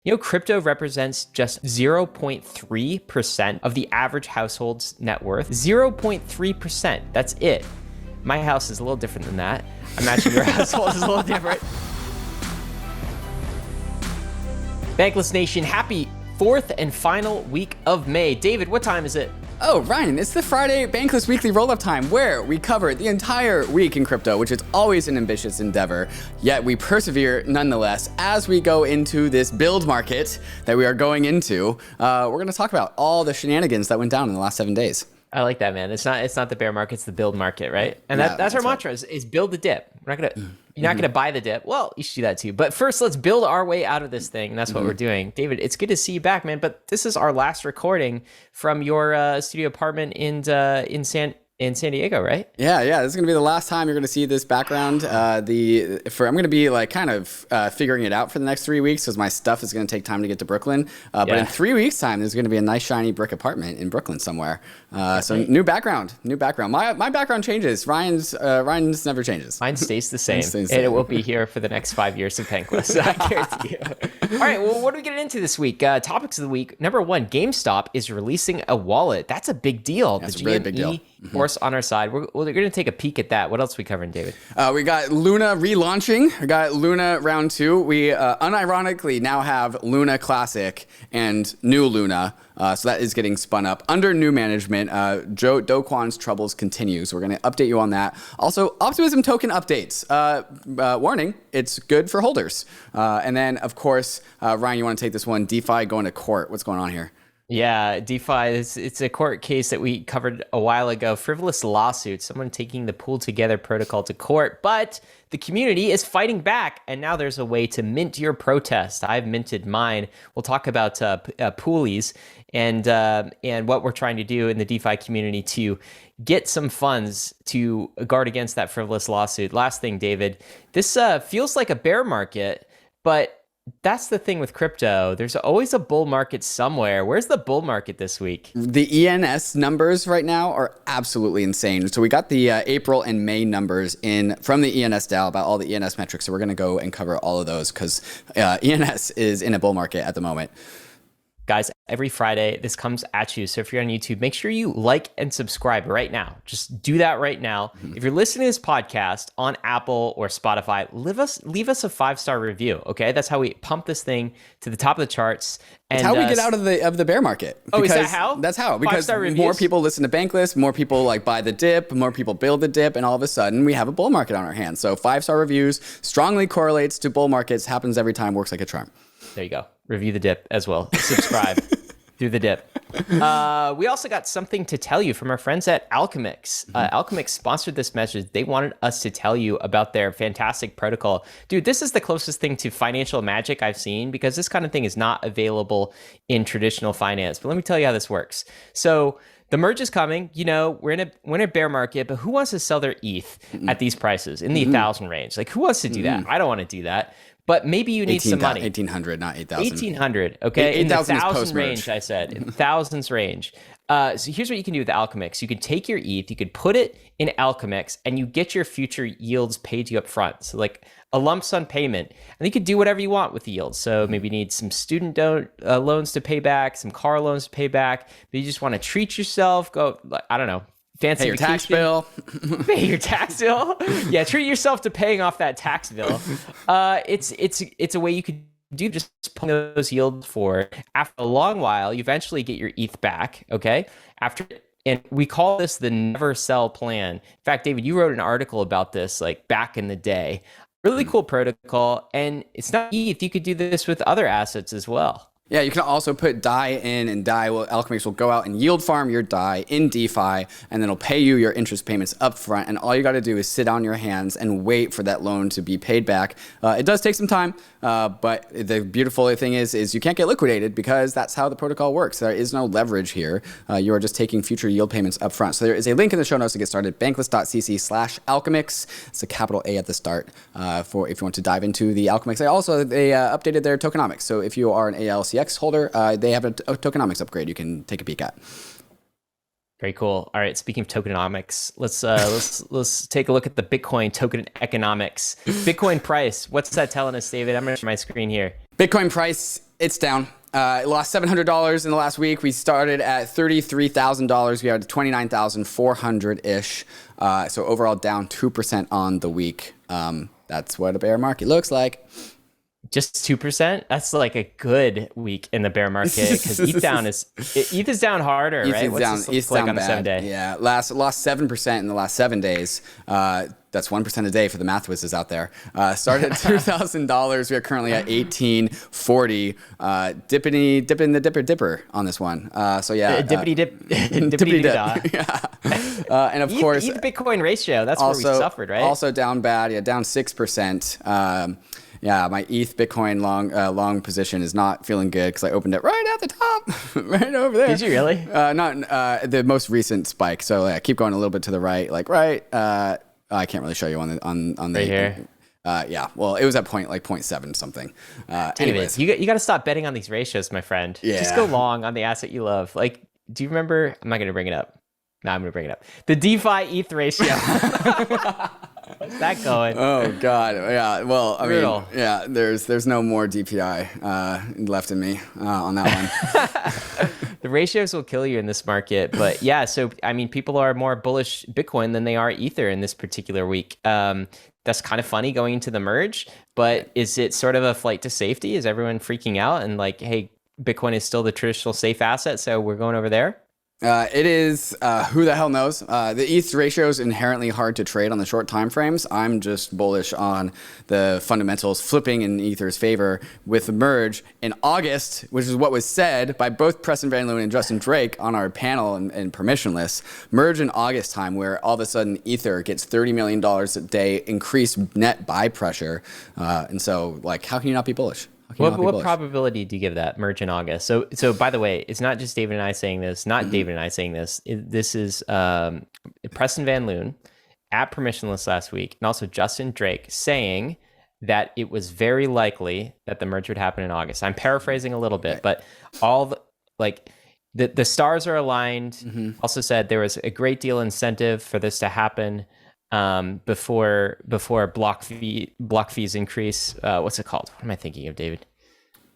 You know, crypto represents just 0.3% of the average household's net worth. 0.3%. That's it. My house is a little different than that. I imagine your household is a little different. Bankless Nation, happy fourth and final week of May. David, what time is it? Oh, Ryan, it's the Friday Bankless Weekly Roll-Up Time, where we cover the entire week in crypto, which is always an ambitious endeavor, yet we persevere nonetheless as we go into this build market that we are going into. We're going to talk about all the shenanigans that went down in the last 7 days. I like that, man. It's not the bear market, it's the build market, right? And Yeah, that's our right. mantra is build the dip. You're not gonna buy the dip. Well, you should do that too. But first, let's build our way out of this thing. And that's what we're doing. David, it's good to see you back, man. But this is our last recording from your studio apartment in San Diego, right? Yeah, this is going to be the last time you're going to see this background. I'm going to be like kind of figuring it out for the next 3 weeks because my stuff is going to take time to get to Brooklyn. But in 3 weeks' time, there's going to be a nice shiny brick apartment in Brooklyn somewhere. So new background. My background changes. Ryan's never changes. Mine stays the same. And it will be here for the next 5 years of Bankless. I guarantee you. All right, well, what are we getting into this week? Topics of the week. Number one, GameStop is releasing a wallet. That's a big deal. That's a really big deal. Force on our side. We're going to take a peek at that. What else are we covering, David? We got Luna relaunching. We got Luna round 2. We unironically now have Luna Classic and new Luna. So that is getting spun up under new management. Do Kwon's troubles continue. So we're going to update you on that. Also, Optimism token updates. Warning, it's good for holders. And then, of course, Ryan, you want to take this one. DeFi going to court. What's going on here? Yeah, DeFi, it's a court case that we covered a while ago. Frivolous lawsuit, someone taking the PoolTogether protocol to court, but the community is fighting back, and now there's a way to mint your protest. I've minted mine. We'll talk about Poolies and what we're trying to do in the DeFi community to get some funds to guard against that frivolous lawsuit. Last thing, David, this feels like a bear market, but that's the thing with crypto. There's always a bull market somewhere. Where's the bull market this week? The ENS numbers right now are absolutely insane. So we got the April and May numbers in from the ENS DAO about all the ENS metrics. So we're going to go and cover all of those because ENS is in a bull market at the moment. Guys, every Friday, this comes at you. So if you're on YouTube, make sure you like and subscribe right now. Just do that right now. If you're listening to this podcast on Apple or Spotify, leave us a 5-star review, okay? That's how we pump this thing to the top of the charts. And it's how we get out of the bear market. Oh, is that how? That's how. Because 5-star reviews? More people listen to Bankless, more people like buy the dip, more people build the dip, and all of a sudden we have a bull market on our hands. So 5-star reviews strongly correlates to bull markets, happens every time, works like a charm. There you go. Review the dip as well. Subscribe through the dip. We also got something to tell you from our friends at ALCHEMIX. ALCHEMIX sponsored this message. They wanted us to tell you about their fantastic protocol. Dude, this is the closest thing to financial magic I've seen because this kind of thing is not available in traditional finance. But let me tell you how this works. So the merge is coming. You know, we're in a bear market, but who wants to sell their ETH at these prices in the 1,000 range? Like, who wants to do that? I don't want to do that. But maybe you need some money. 1,800, not 8,000. 1,800, okay? In the 1,000 merge. range, I said. In thousands range. So here's what you can do with ALCHEMIX. You can take your ETH, you could put it in ALCHEMIX, and you get your future yields paid to you up front. So like a lump sum payment. And you could do whatever you want with the yields. So maybe you need some student loans to pay back, some car loans to pay back. Maybe you just want to treat yourself, go, I don't know. Fancy Pay your vacation. tax bill. Pay your tax bill. Yeah, treat yourself to paying off that tax bill. It's a way you could do just pulling those yields for. After a long while, you eventually get your ETH back. Okay, and we call this the never sell plan. In fact, David, you wrote an article about this like back in the day. Really cool protocol, and it's not ETH. You could do this with other assets as well. Yeah, you can also put DAI in, and ALCHEMIX will go out and yield farm your DAI in DeFi, and then it'll pay you your interest payments up front, and all you got to do is sit on your hands and wait for that loan to be paid back. It does take some time, but the beautiful thing is you can't get liquidated because that's how the protocol works. There is no leverage here. You are just taking future yield payments up front. So there is a link in the show notes to get started, bankless.cc/ALCHEMIX. It's a capital A at the start for if you want to dive into the ALCHEMIX. They updated their tokenomics, so if you are an ALCX holder, they have a tokenomics upgrade you can take a peek at. Very cool. All right. Speaking of tokenomics, let's take a look at the Bitcoin token economics. Bitcoin price. What's that telling us, David? I'm going to share my screen here. Bitcoin price It's down. It lost $700 in the last week. We started at $33,000. We are at 29,400-ish. So overall down 2% on the week. That's what a bear market looks like. Just 2%? That's like a good week in the bear market because ETH is down harder, right? What's ETH's down on the bad. 7-day? Yeah, lost 7% in the last 7 days. That's 1% a day for the math whizzes out there. Started at $2,000. We are currently at 1840. Dipping the dipper on this one. So yeah, dippity dip. Yeah. And of course, ETH Bitcoin ratio. That's where we suffered, right? Also down bad. Yeah, down 6%. Yeah, my ETH Bitcoin long position is not feeling good because I opened it right at the top, right over there. Did you really? Not the most recent spike. So yeah, keep going a little bit to the right, like right. I can't really show you on the right here. Yeah, well, it was at 0.7 something. Anyways, you got to stop betting on these ratios, my friend. Yeah. Just go long on the asset you love. Like, do you remember? I'm not going to bring it up. No, I'm going to bring it up. The DeFi ETH ratio. What's that going? Oh God, yeah. Well, I mean, yeah. There's no more DPI left in me on that one. The ratios will kill you in this market, but yeah. So I mean, people are more bullish Bitcoin than they are Ether in this particular week. That's kind of funny going into the merge, but is it sort of a flight to safety? Is everyone freaking out and like, hey, Bitcoin is still the traditional safe asset, so we're going over there? It is, who the hell knows? The ETH ratio is inherently hard to trade on the short time frames. I'm just bullish on the fundamentals flipping in Ether's favor with the merge in August, which is what was said by both Preston Van Leeuwen and Justin Drake on our panel and permissionless. Merge in August time, where all of a sudden Ether gets $30 million a day increased net buy pressure. And so, like, how can you not be bullish? What probability do you give that merge in August? So by the way, it's not just David and I saying this, David and I saying this. This is Preston Van Leeuwen at Permissionless last week, and also Justin Drake saying that it was very likely that the merge would happen in August. I'm paraphrasing a little bit, but all the stars are aligned. Mm-hmm. Also said there was a great deal of incentive for this to happen before block fees increase. What's it called? What am I thinking of, David?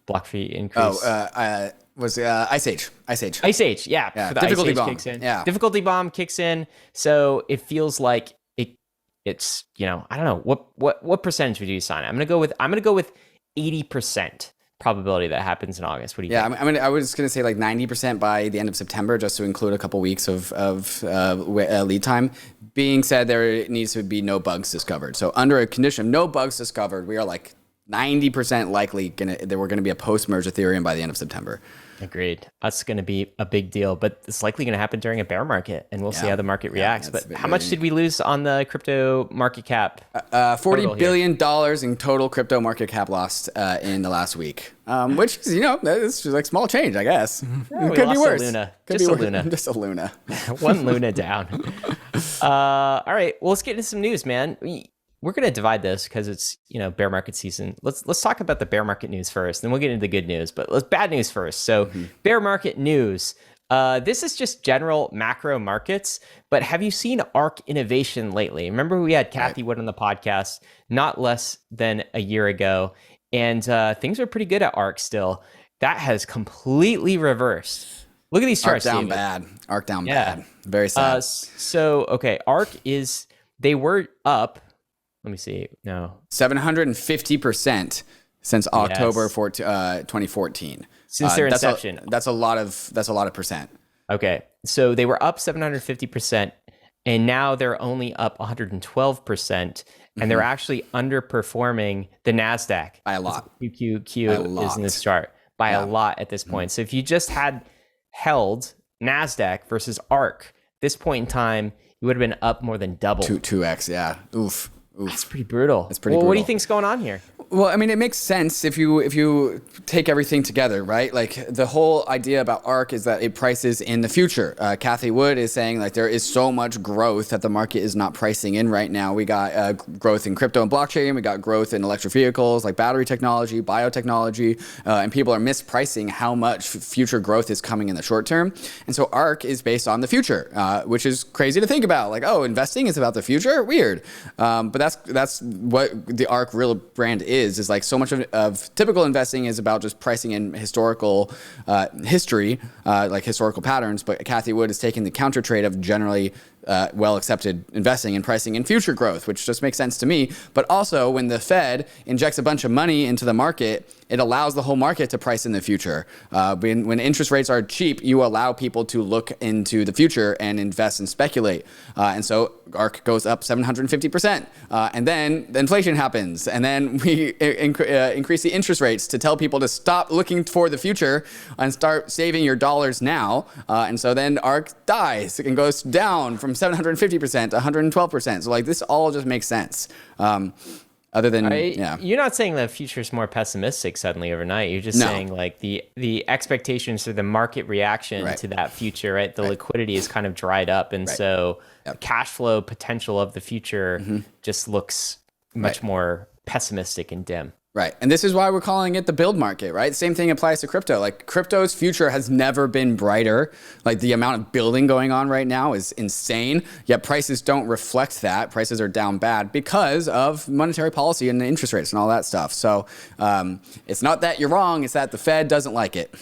Block fee increase. Was Ice Age. Ice Age, yeah. For the difficulty Ice Age bomb. Kicks in. Yeah. Difficulty bomb kicks in. So it feels like it's, you know, I don't know. What percentage would you assign? I'm gonna go with 80% probability that happens in August. What do you think? I was going to say like 90% by the end of September, just to include a couple weeks of lead time. Being said, there needs to be no bugs discovered. So under a condition of no bugs discovered, we are like 90% likely that we're going to be a post-merge Ethereum by the end of September. Agreed. That's going to be a big deal, but it's likely going to happen during a bear market, and we'll see how the market reacts. But how much did we lose on the crypto market cap? $40 billion in total crypto market cap lost in the last week, which is, it's just like small change, I guess. Yeah, could be worse. Just a Luna. One Luna down. All right. Well, let's get into some news, man. We're going to divide this because it's, bear market season. Let's talk about the bear market news first, then we'll get into the good news, but let's bad news first. So bear market news. This is just general macro markets, but have you seen ARK innovation lately? Remember we had Kathy Wood on the podcast not less than a year ago, and things are pretty good at ARK still. That has completely reversed. Look at these charts, ARK down bad. Very sad. ARK they were up. Let me see. No. 750% since October 2014. Since their inception. That's a lot of percent. Okay. So they were up 750%, and now they're only up 112%, and they're actually underperforming the NASDAQ. By a lot. QQQ is in this chart. By a lot at this point. So if you just had held NASDAQ versus ARK, this point in time, you would have been up more than double. 2x, yeah. Oof. That's pretty brutal. Brutal. What do you think's going on here? Well, I mean, it makes sense if you take everything together, right? Like the whole idea about ARK is that it prices in the future. Kathy Wood is saying like there is so much growth that the market is not pricing in right now. We got growth in crypto and blockchain. We got growth in electric vehicles like battery technology, biotechnology, and people are mispricing how much future growth is coming in the short term. And so ARK is based on the future, which is crazy to think about. Like, oh, investing is about the future? Weird. But that's what the ARK real brand is like so much of typical investing is about just pricing in historical history, like historical patterns. But Cathie Wood is taking the counter trade of generally well accepted investing and pricing in future growth, which just makes sense to me. But also, when the Fed injects a bunch of money into the market, it allows the whole market to price in the future. When interest rates are cheap, you allow people to look into the future and invest and speculate. And so ARK goes up 750%. And then the inflation happens. And then we increase the interest rates to tell people to stop looking for the future and start saving your dollars now. And so then ARK dies and goes down from 750% to 112%. So like this all just makes sense. Other than, You're not saying the future is more pessimistic suddenly overnight. You're just saying like the expectations or the market reaction to that future, right? The liquidity is kind of dried up. And so the cash flow potential of the future just looks much more pessimistic and dim. Right. And this is why we're calling it the build market, right? Same thing applies to crypto. Like crypto's future has never been brighter. Like the amount of building going on right now is insane. Yet prices don't reflect that. Prices are down bad because of monetary policy and the interest rates and all that stuff. So it's not that you're wrong. It's that the Fed doesn't like it.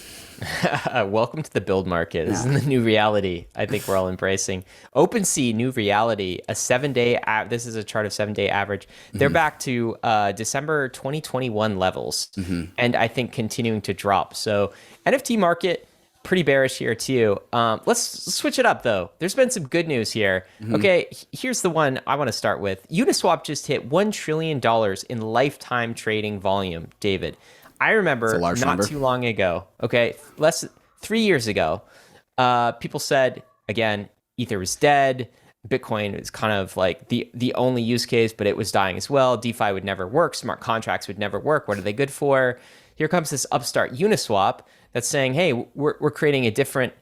Welcome to the build market. This is the new reality I think we're all embracing. OpenSea, new reality, a 7-day, this is a chart of 7-day average. They're back to December 2021 levels, and I think continuing to drop. So NFT market, pretty bearish here too. Let's switch it up though. There's been some good news here. Okay, here's the one I want to start with. Uniswap just hit $1 trillion in lifetime trading volume, David. I remember not too long ago, 3 years ago, people said, again, Ether was dead. Bitcoin is kind of like the only use case, but it was dying as well. DeFi would never work. Smart contracts would never work. What are they good for? Here comes this upstart Uniswap that's saying, hey, we're creating a different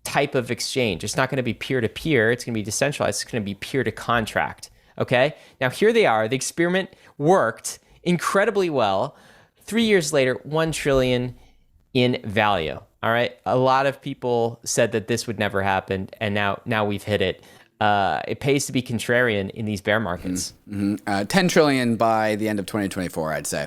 type of exchange. It's not going to be peer-to-peer. It's going to be decentralized. It's going to be peer-to-contract. Okay? Now, here they are. The experiment worked incredibly well. 3 years later, 1 trillion in value. All right. A lot of people said that this would never happen, and now we've hit it. It pays to be contrarian in these bear markets. 10 trillion by the end of 2024, I'd say.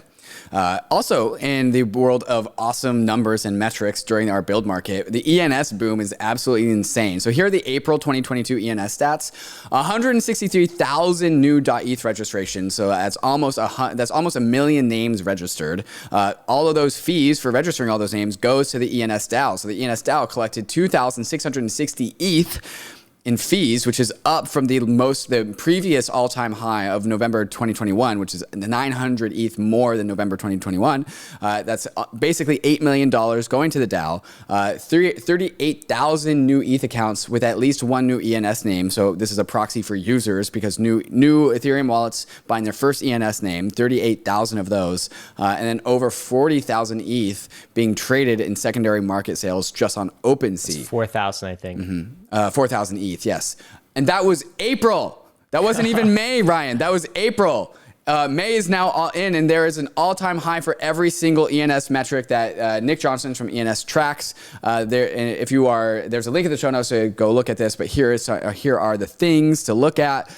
Also, in the world of awesome numbers and metrics during our build market, the ENS boom is absolutely insane. So here are the April 2022 ENS stats: 163,000 new .eth registrations. So that's almost a million names registered. All of those fees for registering all those names goes to the ENS DAO. So the ENS DAO collected 2,660 ETH in fees, which is up from the previous all-time high of November 2021, which is 900 ETH more than November 2021. That's basically $8 million going to the DAO. 38,000 new ETH accounts with at least one new ENS name. So this is a proxy for users because new Ethereum wallets buying their first ENS name, 38,000 of those, and then over 40,000 ETH being traded in secondary market sales just on OpenSea. 4,000, I think. 4,000 ETH, yes. And that was April. That wasn't even May, Ryan. That was April. May is now all in, and there is an all-time high for every single ENS metric that Nick Johnson from ENS tracks. There's a link in the show notes, so go look at this. But here are the things to look at.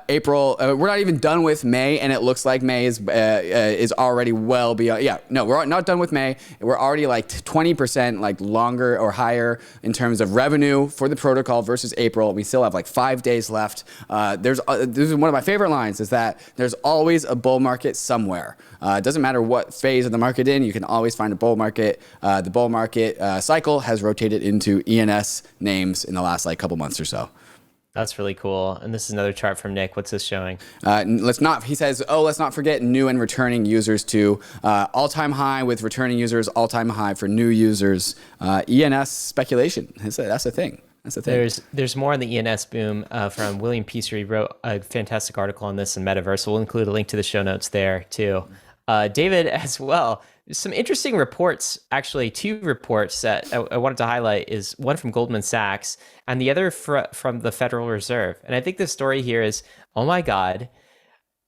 April, we're not even done with May, and it looks like May is already well beyond. Yeah, no, we're not done with May. We're already like 20% like longer or higher in terms of revenue for the protocol versus April. We still have like 5 days left. This is one of my favorite lines: is that there's always a bull market somewhere. It doesn't matter what phase of the market in, you can always find a bull market. The bull market cycle has rotated into ENS names in the last couple months or so. That's really cool. And this is another chart from Nick. What's this showing? He says, let's not forget new and returning users too. All-time high with returning users, all-time high for new users. ENS speculation. That's a thing. That's the thing. There's more on the ENS boom from William Piecer. He wrote a fantastic article on this in Metaversal. We'll include a link to the show notes there too. David as well. Some interesting reports, actually, 2 reports that I wanted to highlight is one from Goldman Sachs and the other from the Federal Reserve. And I think the story here is, oh my God,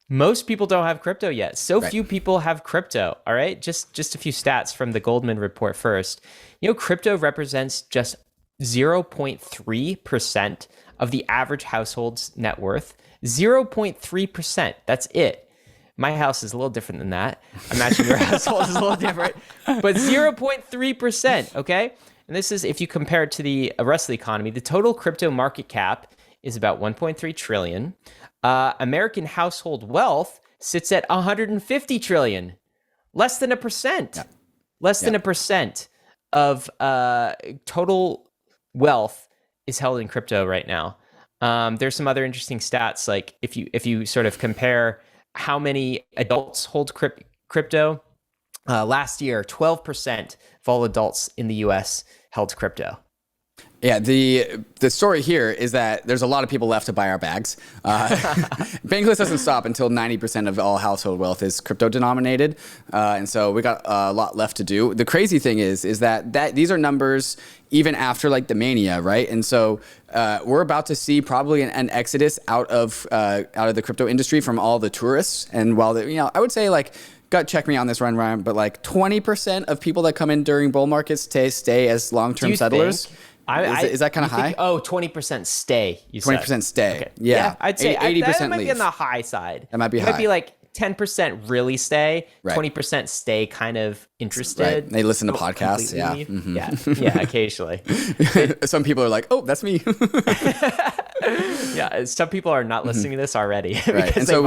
most people don't have crypto yet. Few people have crypto. All right. Just a few stats from the Goldman report first. Crypto represents just 0.3% of the average household's net worth. 0.3%. That's it. My house is a little different than that. I imagine your household is a little different, but 0.3%, okay? And this is, if you compare it to the rest of the economy, the total crypto market cap is about 1.3 trillion. American household wealth sits at 150 trillion. Less than a percent. Yeah. Less than a percent of total wealth is held in crypto right now. There's some other interesting stats, like if you sort of compare how many adults hold crypto, last year 12% of all adults in the US held crypto. Yeah, the story here is that there's a lot of people left to buy our bags. Bankless doesn't stop until 90% of all household wealth is crypto denominated, and so we got a lot left to do. The crazy thing is that these are numbers even after like the mania, right? And so we're about to see probably an exodus out of the crypto industry from all the tourists. And while I would say like, gut check me on this, Ryan, but like 20% of people that come in during bull markets stay as long-term settlers. Is that kind of high? 20% stay. 20% stay. Okay. Yeah. I'd say 80% that might be on the high side. That might be high. It might be like 10% really stay, 20% stay kind of interested. Right. They listen to podcasts. Yeah. Mm-hmm. Yeah, occasionally. Some people are like, oh, that's me. Yeah, some people are not listening to this already. Right. And so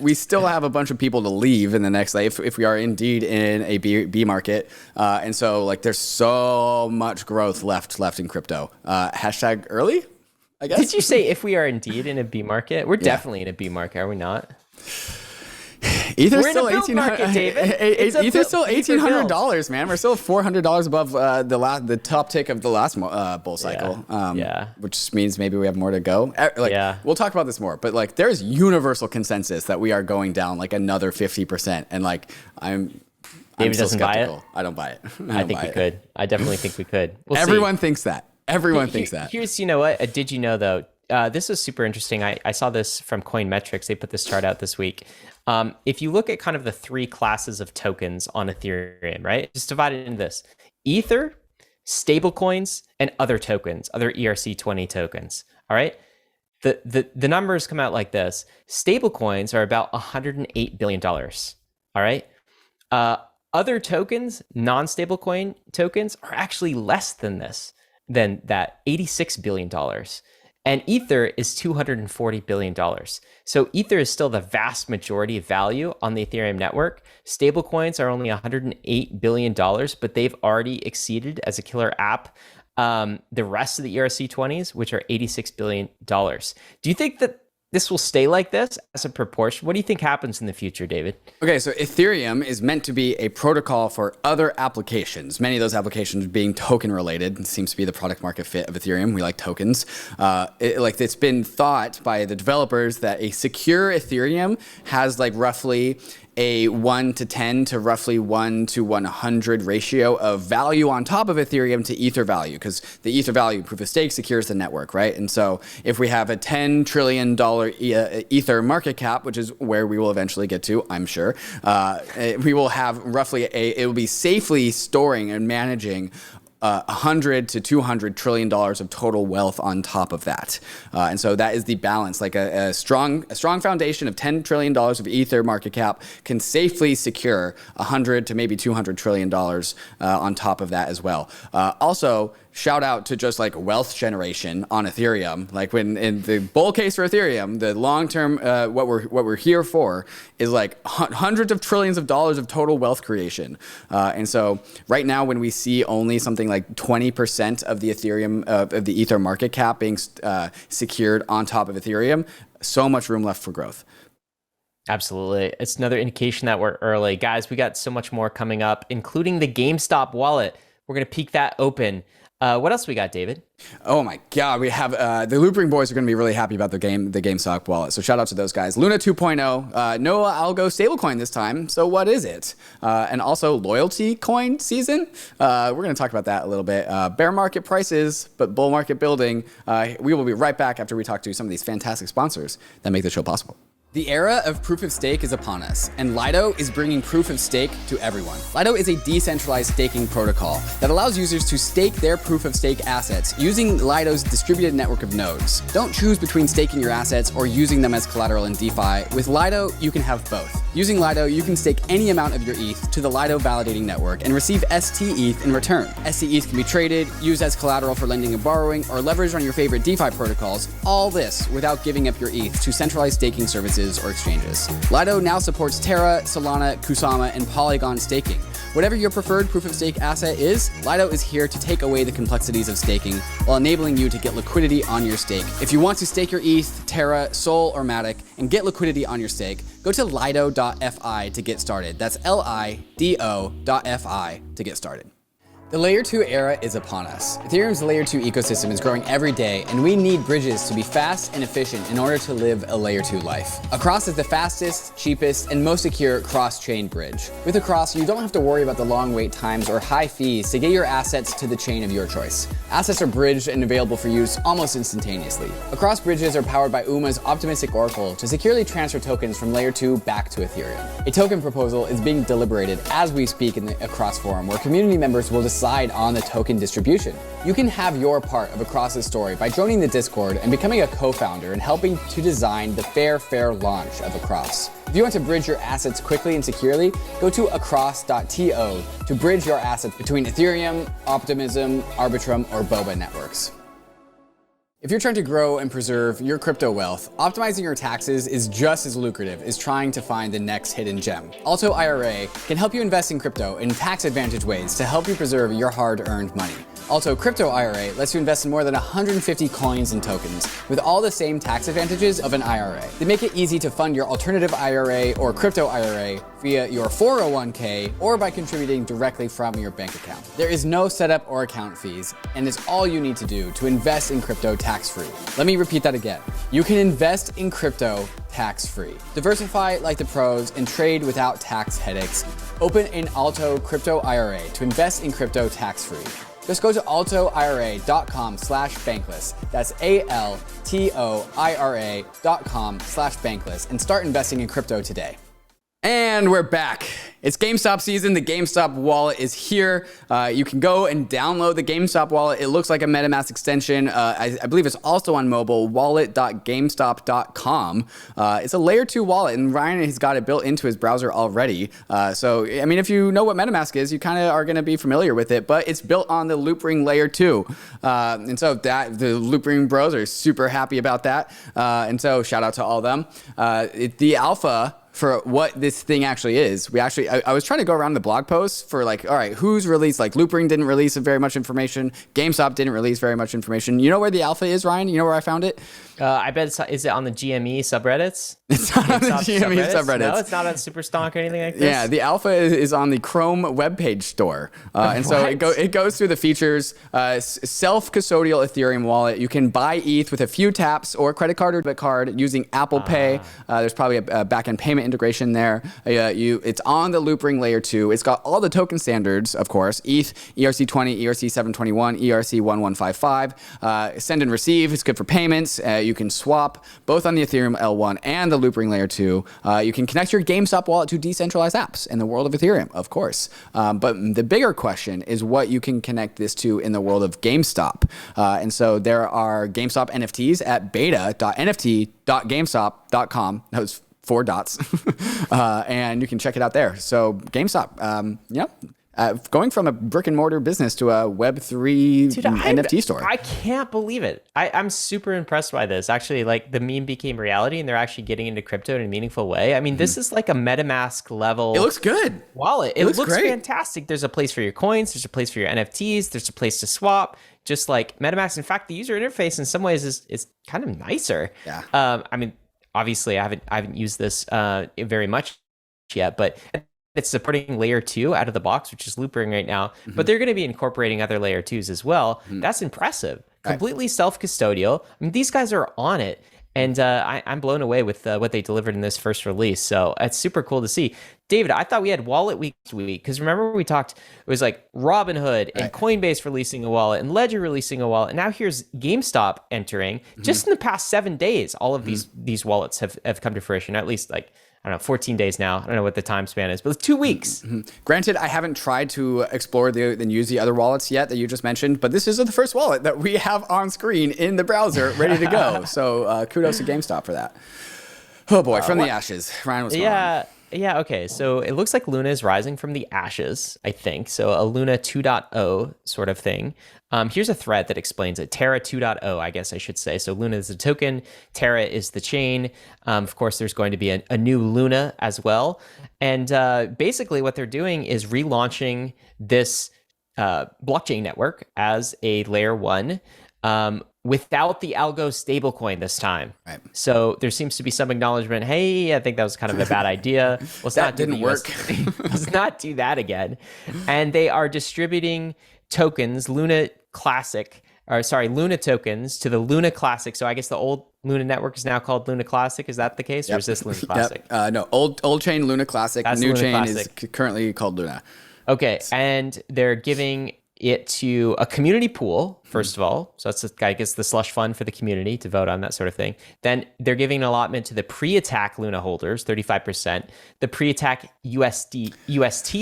we still have a bunch of people to leave in the next, like, if we are indeed in a B market. And so like there's so much growth left in crypto. Hashtag early, I guess. Did you say if we are indeed in a B market? We're definitely in a B market, are we not? Ether's still $1,800, man. We're still $400 above the top tick of the last bull cycle. Which means maybe we have more to go. We'll talk about this more, but like there's universal consensus that we are going down like another 50%, and like I'm David still doesn't skeptical. buy it. I don't buy it. I think we could. I definitely think we could. Everyone thinks that. Everyone thinks that. Here's, you know what? Did you know though? This is super interesting. I saw this from Coinmetrics. They put this chart out this week. If you look at kind of the three classes of tokens on Ethereum, right? Just divide it into this: Ether, stablecoins, and other tokens, other ERC20 tokens. All right. The numbers come out like this: stablecoins are about $108 billion. All right. Other tokens, non-stablecoin tokens, are actually less than that, $86 billion. And Ether is $240 billion. So Ether is still the vast majority of value on the Ethereum network. Stablecoins are only $108 billion, but they've already exceeded as a killer app the rest of the ERC20s, which are $86 billion. Do you think that this will stay like this as a proportion? What do you think happens in the future, David? Okay, so Ethereum is meant to be a protocol for other applications. Many of those applications being token related. It seems to be the product market fit of Ethereum. We like tokens. It's been thought by the developers that a secure Ethereum has like roughly a 1 to 10 to roughly 1 to 100 ratio of value on top of Ethereum to Ether value, because the Ether value, proof of stake, secures the network, right? And so if we have a $10 trillion Ether market cap, which is where we will eventually get to, I'm sure, we will have roughly it will be safely storing and managing $100 to $200 trillion of total wealth on top of that. And so that is the balance. Like a strong foundation of $10 trillion of Ether market cap can safely secure $100 to maybe $200 trillion on top of that as well. Also, shout out to just like wealth generation on Ethereum. Like when in the bull case for Ethereum, the long term, what we're here for is like hundreds of trillions of dollars of total wealth creation. And so right now, when we see only something like 20% of the Ethereum of the Ether market cap being secured on top of Ethereum, so much room left for growth. Absolutely. It's another indication that we're early. Guys, we got so much more coming up, including the Gamestop wallet. We're going to peek that open. What else we got, David? Oh my God, we have the Loopring boys are going to be really happy about the Gamestop wallet. So shout out to those guys. Luna 2.0, no Algo-Stablecoin this time. So what is it? And also loyalty coin season. We're going to talk about that a little bit. Bear market prices, but bull market building. We will be right back after we talk to some of these fantastic sponsors that make the show possible. The era of proof of stake is upon us, and Lido is bringing proof of stake to everyone. Lido is a decentralized staking protocol that allows users to stake their proof of stake assets using Lido's distributed network of nodes. Don't choose between staking your assets or using them as collateral in DeFi. With Lido, you can have both. Using Lido, you can stake any amount of your ETH to the Lido validating network and receive ST-ETH in return. ST-ETH can be traded, used as collateral for lending and borrowing, or leveraged on your favorite DeFi protocols. All this without giving up your ETH to centralized staking services or exchanges. Lido now supports Terra, Solana, Kusama, and Polygon staking. Whatever your preferred proof of stake asset is, Lido is here to take away the complexities of staking while enabling you to get liquidity on your stake. If you want to stake your ETH, Terra, Sol, or Matic and get liquidity on your stake, go to lido.fi to get started. That's lido.fi to get started. The Layer 2 era is upon us. Ethereum's Layer 2 ecosystem is growing every day, and we need bridges to be fast and efficient in order to live a Layer 2 life. Across is the fastest, cheapest, and most secure cross-chain bridge. With Across, you don't have to worry about the long wait times or high fees to get your assets to the chain of your choice. Assets are bridged and available for use almost instantaneously. Across bridges are powered by UMA's optimistic oracle to securely transfer tokens from Layer 2 back to Ethereum. A token proposal is being deliberated as we speak in the Across forum, where community members will decide on the token distribution. You can have your part of Across's story by joining the Discord and becoming a co-founder and helping to design the fair launch of Across. If you want to bridge your assets quickly and securely, go to across.to to bridge your assets between Ethereum, Optimism, Arbitrum, or Boba networks. If you're trying to grow and preserve your crypto wealth, optimizing your taxes is just as lucrative as trying to find the next hidden gem. Alto IRA can help you invest in crypto in tax-advantaged ways to help you preserve your hard-earned money. Also, Crypto IRA lets you invest in more than 150 coins and tokens with all the same tax advantages of an IRA. They make it easy to fund your alternative IRA or Crypto IRA via your 401k or by contributing directly from your bank account. There is no setup or account fees, and it's all you need to do to invest in crypto tax-free. Let me repeat that again. You can invest in crypto tax-free. Diversify like the pros and trade without tax headaches. Open an Alto Crypto IRA to invest in crypto tax-free. Just go to altoira.com/bankless. That's ALTOIRA.com/bankless and start investing in crypto today. And we're back. It's GameStop season. The GameStop wallet is here. You can go and download the GameStop wallet. It looks like a MetaMask extension. I believe it's also on mobile, wallet.gamestop.com. It's a layer 2 wallet, and Ryan has got it built into his browser already. So, I mean, if you know what MetaMask is, you kind of are going to be familiar with it, but it's built on the Loopring layer 2. And so the Loopring bros are super happy about that. And so shout out to all of them. The alpha for what this thing actually is. I was trying to go around the blog posts for like, all right, who's released? Like Loopring didn't release very much information. GameStop didn't release very much information. You know where the alpha is, Ryan? You know where I found it? I bet is it on the GME subreddits? It's not on the GME subreddits. No, it's not on Superstonk or anything like this? Yeah, the alpha is on the Chrome webpage store. And so it goes through the features. Self-custodial Ethereum wallet. You can buy ETH with a few taps or credit card or debit card using Apple Pay. There's probably a back-end payment integration there. It's on the Loopring layer 2. It's got all the token standards, of course. ETH, ERC20, ERC721, ERC1155. Send and receive. It's good for payments. You can swap both on the Ethereum L1 and the Loopring layer 2. You can connect your GameStop wallet to decentralized apps in the world of Ethereum, of course. But the bigger question is what you can connect this to in the world of GameStop. And so there are GameStop NFTs at beta.nft.gamestop.com. That was 4 dots. And you can check it out there. So GameStop, going from a brick and mortar business to a Web3 NFT store. I can't believe it. I'm super impressed by this. Actually, like the meme became reality and they're actually getting into crypto in a meaningful way. I mean, this is like a MetaMask level. It looks good. Wallet. It looks great. Fantastic. There's a place for your coins. There's a place for your NFTs. There's a place to swap. Just like MetaMask. In fact, the user interface in some ways is kind of nicer. Yeah. I mean, obviously I haven't used this very much yet, but it's supporting layer 2 out of the box, which is Loopring right now, but they're going to be incorporating other layer 2s as well. That's impressive. Completely self-custodial. I mean, these guys are on it. And I'm blown away with what they delivered in this first release. So it's super cool to see. David, I thought we had wallet week this week because remember we talked, it was like Robinhood and Coinbase releasing a wallet and Ledger releasing a wallet. And now here's GameStop entering. Just in the past 7 days, all of these wallets have come to fruition, at least like, I don't know, 14 days now. I don't know what the time span is, but it's 2 weeks. Granted, I haven't tried to explore and use the other wallets yet that you just mentioned, but this is the first wallet that we have on screen in the browser ready to go. So kudos to GameStop for that. Oh boy, from the ashes. Ryan, what's going on? Yeah, okay. So it looks like Luna is rising from the ashes, I think. So a Luna 2.0 sort of thing. Here's a thread that explains it. Terra 2.0, I guess I should say. So Luna is the token. Terra is the chain. Of course, there's going to be a new Luna as well. And basically what they're doing is relaunching this blockchain network as a layer 1. Without the Algo-Stablecoin this time. Right. So there seems to be some acknowledgement, hey, I think that was kind of a bad idea. Let's that didn't work. Let's not do that again. And they are distributing tokens, Luna tokens to the Luna Classic. So I guess the old Luna network is now called Luna Classic. Is that the case? Or is this Luna Classic? No, old chain Luna Classic. That's new Luna chain Classic. Is currently called Luna. Okay, and they're giving it to a community pool, first of all. So that's, I guess, the slush fund for the community to vote on, that sort of thing. Then they're giving an allotment to the pre-attack Luna holders, 35%. The pre-attack UST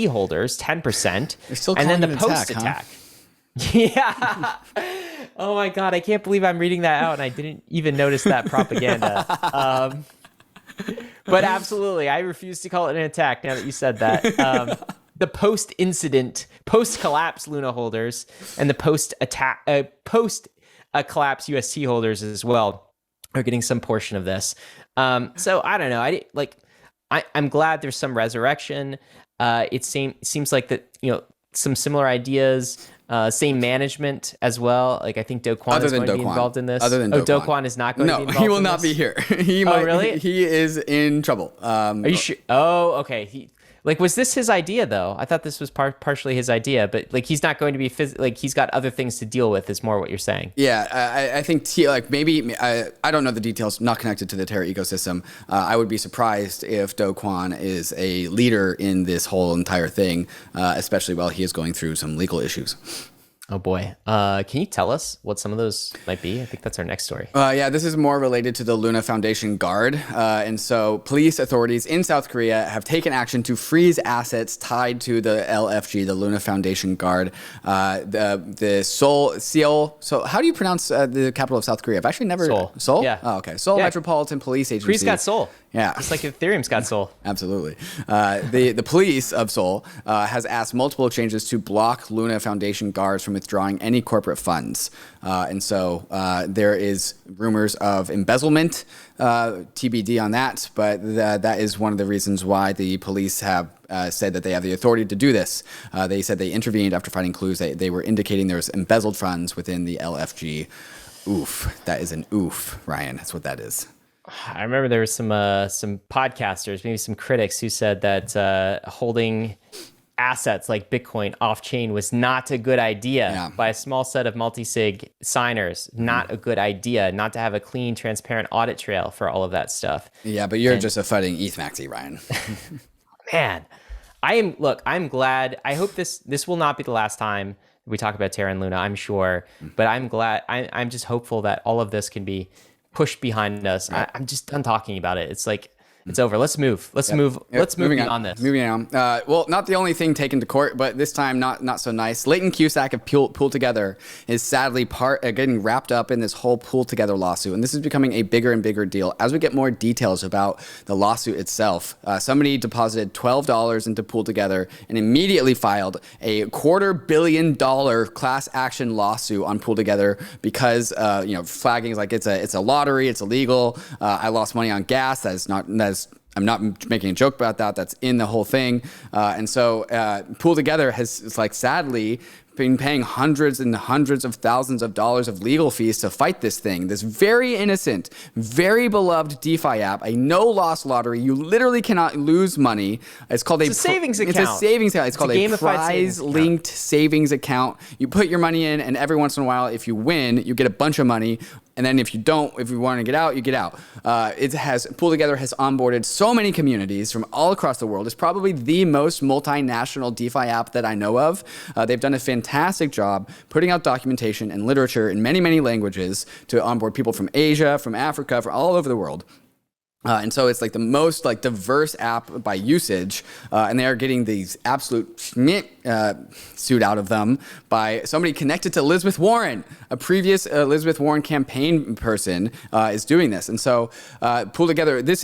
holders, 10%. They're still and then the post-attack. Huh? Yeah. Oh my God, I can't believe I'm reading that out and I didn't even notice that propaganda. But absolutely, I refuse to call it an attack now that you said that. The post-incident, post-collapse Luna holders and the post-collapse UST holders as well are getting some portion of this. So I don't know. I'm glad there's some resurrection. It seems like that, some similar ideas, same management as well. Like I think Do Kwon is going to be involved in this. Other than Do Kwon is not going to be involved. No, he will not be here. Really? He is in trouble. Are you sure? Oh, okay. Was this his idea though? I thought this was partially his idea, but he's not going to be he's got other things to deal with. Is more what you're saying? Yeah, I think maybe I don't know the details. Not connected to the Terra ecosystem. I would be surprised if Do Kwon is a leader in this whole entire thing, especially while he is going through some legal issues. Oh boy. Can you tell us what some of those might be? I think that's our next story. Yeah, this is more related to the Luna Foundation Guard. And so police authorities in South Korea have taken action to freeze assets tied to the LFG, the Luna Foundation Guard. The Seoul. So how do you pronounce the capital of South Korea? I've actually never... Seoul. Seoul? Yeah. Oh, okay. Seoul Metropolitan Police Agency. Korea's got Seoul. Yeah. It's like Ethereum's got Seoul. Absolutely. The police of Seoul has asked multiple changes to block Luna Foundation guards from withdrawing any corporate funds. And so there is rumors of embezzlement, TBD on that, but that is one of the reasons why the police have said that they have the authority to do this. They said they intervened after finding clues. They were indicating there was embezzled funds within the LFG. Oof. That is an oof, Ryan. That's what that is. I remember there were some podcasters, maybe some critics, who said that holding assets like Bitcoin off-chain was not a good idea by a small set of multi-sig signers. Not a good idea. Not to have a clean, transparent audit trail for all of that stuff. Yeah, but you're just a fighting ETH maxi, Ryan. Man, I'm glad. I hope this will not be the last time we talk about Terra and Luna, I'm sure. But I'm glad. I'm just hopeful that all of this can be pushed behind us. Right. I'm just done talking about it. It's like, it's over. Let's move. Let's move beyond this. Moving on. Well, not the only thing taken to court, but this time not so nice. Leighton Cusack of PoolTogether is sadly getting wrapped up in this whole PoolTogether lawsuit, and this is becoming a bigger and bigger deal. As we get more details about the lawsuit itself, somebody deposited $12 into PoolTogether and immediately filed a $250 million class action lawsuit on PoolTogether because flagging is like it's a lottery, it's illegal. I lost money on gas. I'm not making a joke about that. That's in the whole thing. And so PoolTogether has sadly been paying hundreds and hundreds of thousands of dollars of legal fees to fight this thing. This very innocent, very beloved DeFi app, a no-loss lottery. You literally cannot lose money. It's called a savings account. It's a savings account. It's called a prize-linked savings account. You put your money in, and every once in a while, if you win, you get a bunch of money. And then if you want to get out, you get out. PoolTogether has onboarded so many communities from all across the world. It's probably the most multinational DeFi app that I know of. They've done a fantastic job putting out documentation and literature in many, many languages to onboard people from Asia, from Africa, from all over the world. And so it's like the most like diverse app by usage, and they are getting these absolute suit out of them by somebody connected to Elizabeth Warren. A previous Elizabeth Warren campaign person is doing this, and so PoolTogether. This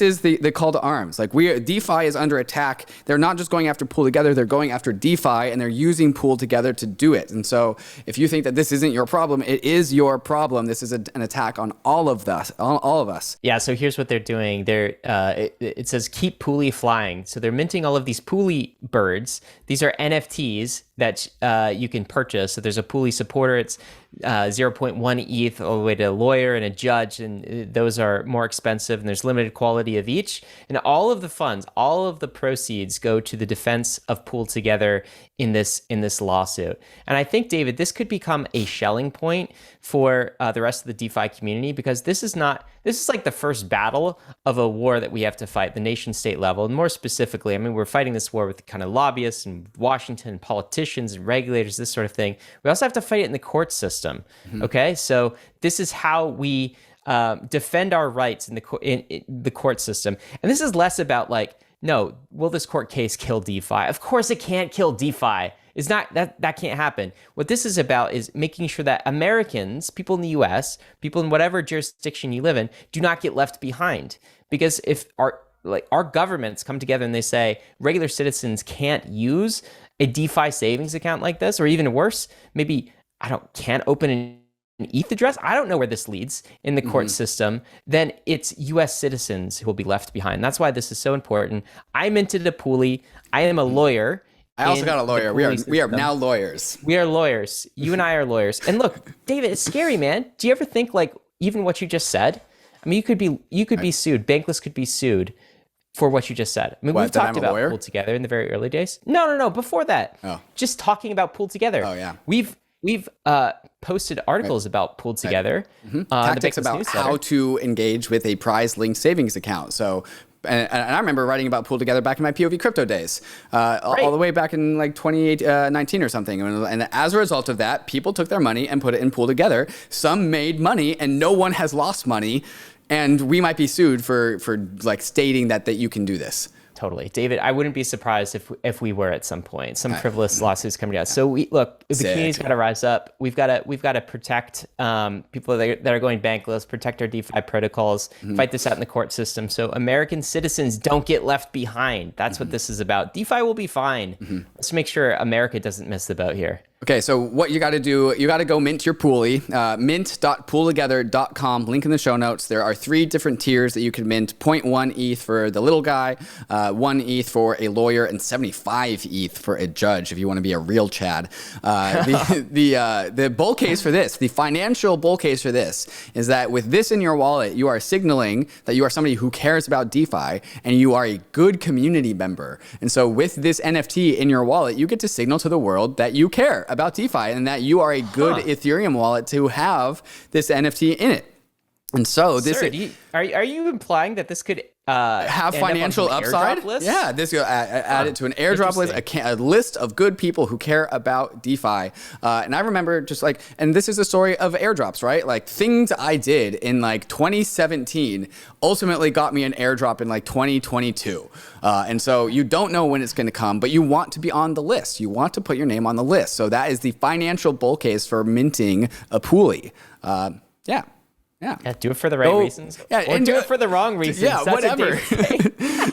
is the call to arms. Like DeFi is under attack. They're not just going after PoolTogether; they're going after DeFi, and they're using PoolTogether to do it. And so if you think that this isn't your problem, it is your problem. This is an attack on all of us. Yeah. So here's what they're doing. It says keep Pooly flying. So they're minting all of these Pooly birds. These are NFTs that you can purchase. So there's a Pooly supporter. It's 0.1 ETH all the way to a lawyer and a judge, and those are more expensive, and there's limited quality of each. And all of the funds, all of the proceeds go to the defense of PoolTogether in this lawsuit. And I think, David, this could become a shelling point for the rest of the DeFi community, because this is like the first battle of a war that we have to fight, the nation state level. And more specifically, I mean, we're fighting this war with kind of lobbyists and Washington and politicians and regulators, this sort of thing. We also have to fight it in the court system. Okay, so this is how we defend our rights in the court system. And this is less about like, no, will this court case kill DeFi? Of course it can't kill DeFi. It's not that can't happen. What this is about is making sure that Americans, people in the US, people in whatever jurisdiction you live in, do not get left behind. Because if our governments come together and they say regular citizens can't use a DeFi savings account like this, or even worse, maybe can't open an ETH address. I don't know where this leads in the court system. Then it's U.S. citizens who will be left behind. That's why this is so important. I minted a Pooly. I am a lawyer. I also got a lawyer. We are now lawyers. We are lawyers. You and I are lawyers. And look, David, it's scary, man. Do you ever think like even what you just said? I mean, you could be sued. Bankless could be sued for what you just said. I mean, we've talked about PoolTogether in the very early days. No. Before that, just talking about PoolTogether. Oh yeah. We've posted articles about PoolTogether. Tactics about newsletter. How to engage with a prize-linked savings account. So, and I remember writing about PoolTogether back in my POV crypto days, all the way back in like 2019 or something. And as a result of that, people took their money and put it in PoolTogether. Some made money, and no one has lost money. And we might be sued for like stating that you can do this. Totally. David, I wouldn't be surprised if we were at some point. Some frivolous lawsuits coming out. So the community's got to rise up. We've got to protect people that are going bankless, protect our DeFi protocols, fight this out in the court system. So American citizens don't get left behind. That's what this is about. DeFi will be fine. Let's make sure America doesn't miss the boat here. Okay, so what you got to do, you got to go mint your Pooly, mint.pooltogether.com, link in the show notes. There are 3 different tiers that you can mint: 0.1 ETH for the little guy, 1 ETH for a lawyer, and 75 ETH for a judge if you want to be a real Chad. The bull case for this, the financial bull case for this, is that with this in your wallet, you are signaling that you are somebody who cares about DeFi and you are a good community member. And so with this NFT in your wallet, you get to signal to the world that you care about DeFi and that you are a good Ethereum wallet to have this NFT in it. And so this are you implying that this could have financial upside? Yeah, this add it to an airdrop list, a list of good people who care about DeFi. And I remember just like, and this is the story of airdrops, right? Like things I did in like 2017 ultimately got me an airdrop in like 2022. And so you don't know when it's going to come, but you want to be on the list. You want to put your name on the list. So that is the financial bull case for minting a Pooly. Yeah, do it for the right reasons. Yeah, or do it for the wrong reasons. Yeah, that's whatever.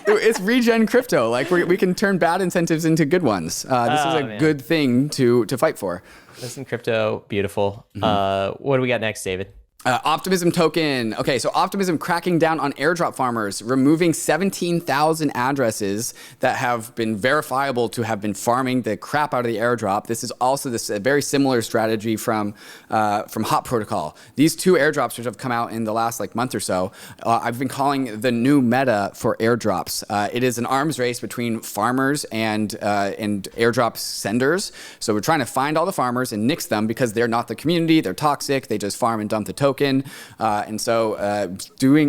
It's regen crypto. Like we can turn bad incentives into good ones. This is a good thing to fight for. Listen, crypto, beautiful. What do we got next, David? Optimism token. Okay, so Optimism cracking down on airdrop farmers, removing 17,000 addresses that have been verifiable to have been farming the crap out of the airdrop. This is also a very similar strategy from Hot Protocol. These 2 airdrops which have come out in the last like month or so, I've been calling the new meta for airdrops. It is an arms race between farmers and airdrop senders. So we're trying to find all the farmers and nix them because they're not the community. They're toxic. They just farm and dump the tokens. token. And so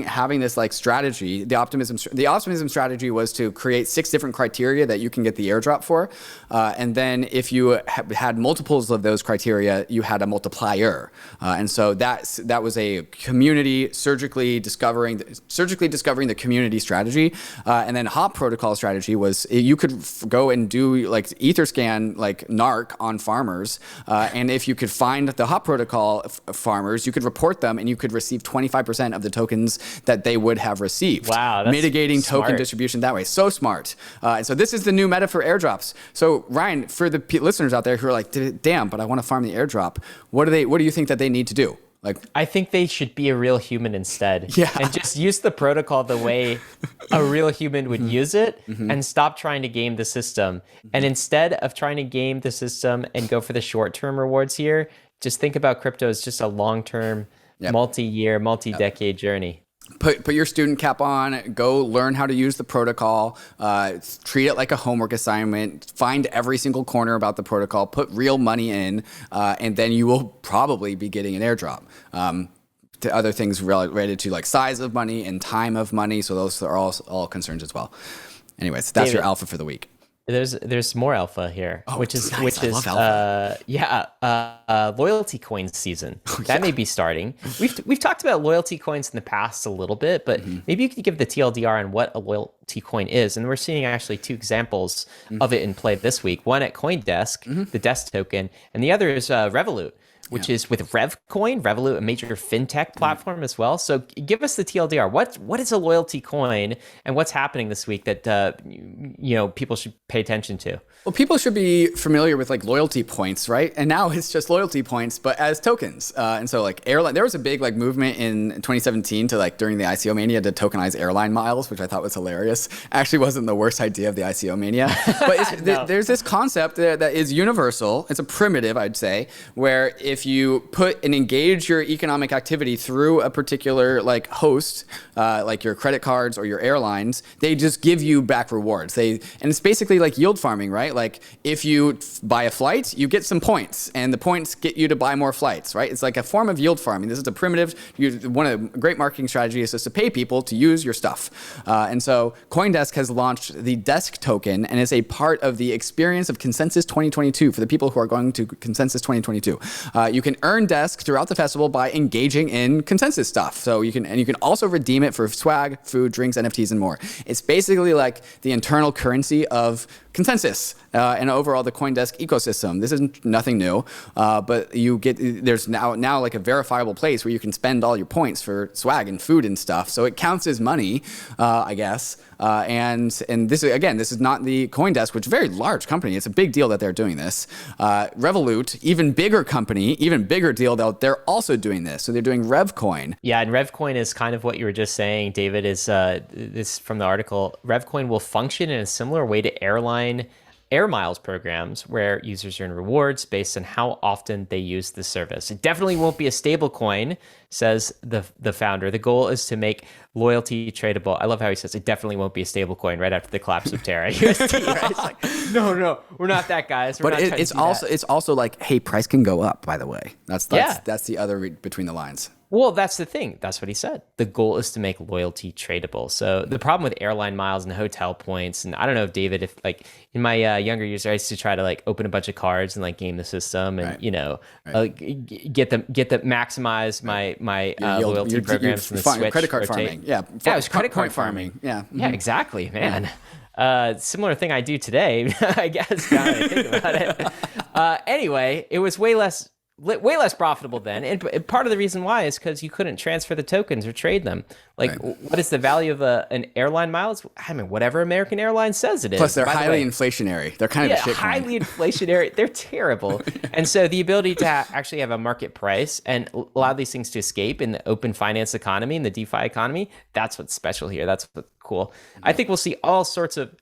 having this like strategy, the optimism strategy was to create 6 different criteria that you can get the airdrop for. And then if you had multiples of those criteria, you had a multiplier. And so that was a community surgically discovering the community strategy. And then Hop protocol strategy was you could go and do like Etherscan, like NARC on farmers. And if you could find the Hop protocol farmers, you could report them and you could receive 25% of the tokens that they would have received. Wow, that's mitigating smart. Token distribution that way. So smart. And so this is the new meta for airdrops. So Ryan, for the listeners out there who are like, damn, but I want to farm the airdrop, what do you think that they need to do? Like, I think they should be a real human instead. Yeah. And just use the protocol the way a real human would use it and stop trying to game the system. And instead of trying to game the system and go for the short-term rewards here, just think about crypto as just a long-term, multi-year, multi-decade journey. Put your student cap on, go learn how to use the protocol, treat it like a homework assignment, find every single corner about the protocol, put real money in, and then you will probably be getting an airdrop. To other things related to like size of money and time of money, so those are all concerns as well. Anyways, that's David, your alpha for the week. There's more alpha here, which is I love alpha. loyalty coins season. That may be starting. We've talked about loyalty coins in the past a little bit, but maybe you could give the TLDR on what a loyalty coin is. And we're seeing actually 2 examples of it in play this week. One at Coindesk, the DESK token, and the other is Revolut, which is with Revcoin, Revolut, a major fintech platform as well. So give us the TLDR. What is a loyalty coin, and what's happening this week that people should pay attention to? Well, people should be familiar with like loyalty points, right? And now it's just loyalty points, but as tokens. And so like airline, there was a big like movement in 2017 to like during the ICO mania to tokenize airline miles, which I thought was hilarious. Actually wasn't the worst idea of the ICO mania, but there's this concept that is universal. It's a primitive, I'd say, where if you put and engage your economic activity through a particular like host, like your credit cards or your airlines, they just give you back rewards. And it's basically like yield farming, right? Like if you buy a flight, you get some points, and the points get you to buy more flights, right? It's like a form of yield farming. This is a primitive. One of the great marketing strategies is just to pay people to use your stuff. And so Coindesk has launched the Desk token and is a part of the experience of Consensus 2022 for the people who are going to Consensus 2022. You can earn Desk throughout the festival by engaging in Consensus stuff. So you can also redeem it for swag, food, drinks, NFTs, and more. It's basically like the internal currency of Consensus and overall the Coindesk ecosystem. This is nothing new, but there's now like a verifiable place where you can spend all your points for swag and food and stuff. So it counts as money, I guess. And this is not the Coindesk, which is a very large company. It's a big deal that they're doing this. Revolut, even bigger company, even bigger deal though, they're also doing this. So they're doing Revcoin. Yeah, and Revcoin is kind of what you were just saying, David, is this from the article. Revcoin will function in a similar way to air miles programs where users earn rewards based on how often they use the service. It definitely won't be a stable coin, says the founder. The goal is to make loyalty tradable. I love how he says it definitely won't be a stable coin right after the collapse of Terra USD. Right? It's like, no, we're not that, guys. It's also like, hey, price can go up, by the way. That's the other read between the lines. Well, that's the thing. That's what he said. The goal is to make loyalty tradable. So the problem with airline miles and hotel points, and I don't know if David, if like in my younger years, I used to try to like open a bunch of cards and like game the system and get them maximize my loyalty programs from the Switch. Credit card farming. Yeah, it was credit card farming. Yeah, yeah, exactly, man. Similar thing I do today, I guess. Now that I think about it. Anyway, it was way less profitable then, and part of the reason why is because you couldn't transfer the tokens or trade them. Like, what is the value of an airline miles? I mean, whatever American Airlines says it is. Plus, they're highly inflationary. They're kind of a shit coin. Highly inflationary. They're terrible. And so the ability to actually have a market price and allow these things to escape in the open finance economy and the DeFi economy, that's what's special here. That's what's cool. I think we'll see all sorts of,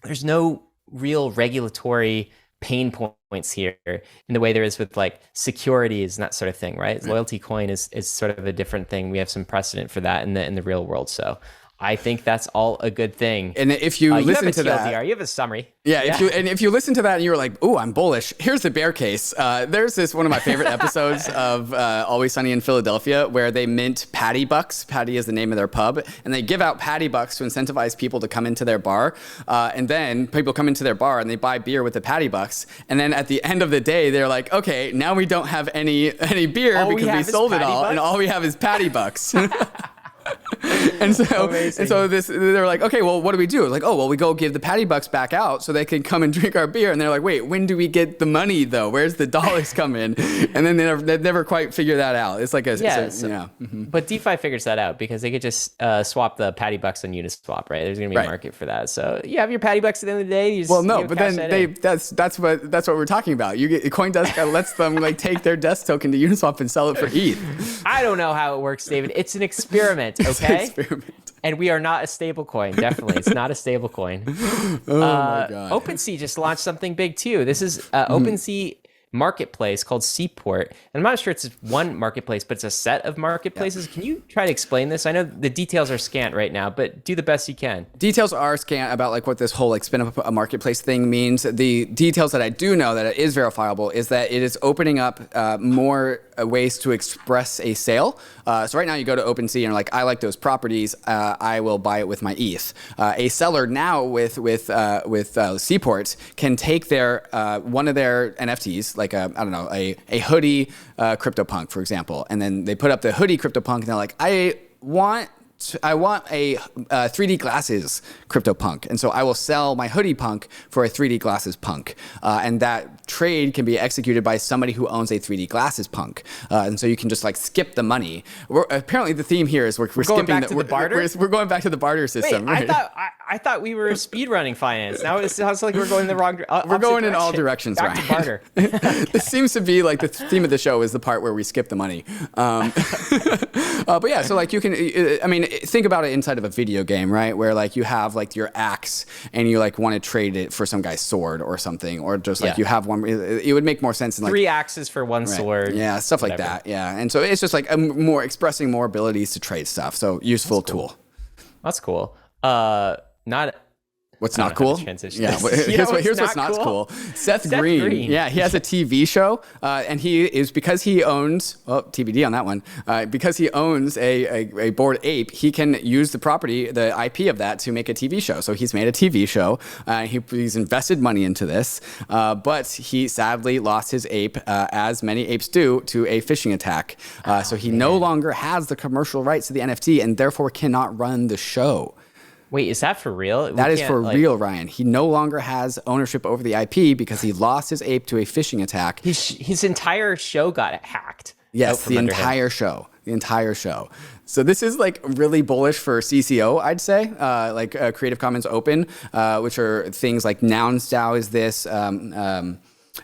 there's no real regulatory pain points here in the way there is with like securities and that sort of thing, right? Loyalty coin is sort of a different thing. We have some precedent for that in the real world. So I think that's all a good thing. And if you listen to that, you have a summary. Yeah, if you listen to that and you're like, "Ooh, I'm bullish." Here's the bear case. There's this one of my favorite episodes of Always Sunny in Philadelphia where they mint Patty Bucks. Patty is the name of their pub, and they give out Patty Bucks to incentivize people to come into their bar. And then people come into their bar and they buy beer with the Patty Bucks. And then at the end of the day, they're like, "Okay, now we don't have any beer because we sold it all, and all we have is Patty Bucks." And so they're like, okay, well, what do we do? It's like, oh, well, we go give the Patty Bucks back out so they can come and drink our beer. And they're like, wait, when do we get the money though? Where's the dollars come in? And then they never quite figure that out. It's like But DeFi figures that out because they could just swap the Patty Bucks on Uniswap, right? There's gonna be a market for that. So you have your Patty Bucks at the end of the day. That's what we're talking about. Coindesk lets them like take their desk token to Uniswap and sell it for ETH. I don't know how it works, David. It's an experiment. Okay. And we are not a stable coin. Definitely. It's not a stable coin. Oh my God. OpenSea just launched something big too. This is OpenSea marketplace called Seaport. And I'm not sure it's one marketplace, but it's a set of marketplaces. Can you try to explain this? I know the details are scant right now, but do the best you can. Details are scant about like what this whole like spin up a marketplace thing means. The details that I do know that it is verifiable is that it is opening up more ways to express a sale. So right now you go to OpenSea and you're like, I like those properties. I will buy it with my ETH. A seller now with Seaport can take their one of their NFTs, like a hoodie CryptoPunk, for example, and then they put up the hoodie CryptoPunk and they're like, I want a 3D glasses CryptoPunk, and so I will sell my hoodie punk for a 3D glasses punk, and that trade can be executed by somebody who owns a 3D glasses punk, and so you can just like skip the money. Apparently, the theme here is we're skipping back to the barter. We're going back to the barter system. Wait, right? I thought we were speedrunning finance. Now it sounds like we're going the wrong. We're going in all directions, back Ryan. To barter. This seems to be like the theme of the show is the part where we skip the money. But yeah, so like you can, I mean, think about it inside of a video game, right? Where like you have like your axe and you like want to trade it for some guy's sword or something, or just like you have one. It would make more sense in like 3 axes for one sword. Yeah, stuff like that. Yeah, and so it's just like expressing more abilities to trade stuff. So useful tool. That's cool. What's not cool? Yeah, here's what's not cool. Seth Green. Yeah, he has a TV show, and he is because he owns TBD on that one. Because he owns a Bored Ape, he can use the property, the IP of that, to make a TV show. So he's made a TV show. He's invested money into this, but he sadly lost his ape, as many apes do, to a phishing attack. So he no longer has the commercial rights to the NFT, and therefore cannot run the show. Wait, is that for real? That is for real, Ryan. He no longer has ownership over the IP because he lost his ape to a phishing attack. His entire show got hacked. Yes, the entire show. The entire show. So this is like really bullish for CCO, I'd say, Creative Commons Open, which are things like NounSDAO is this,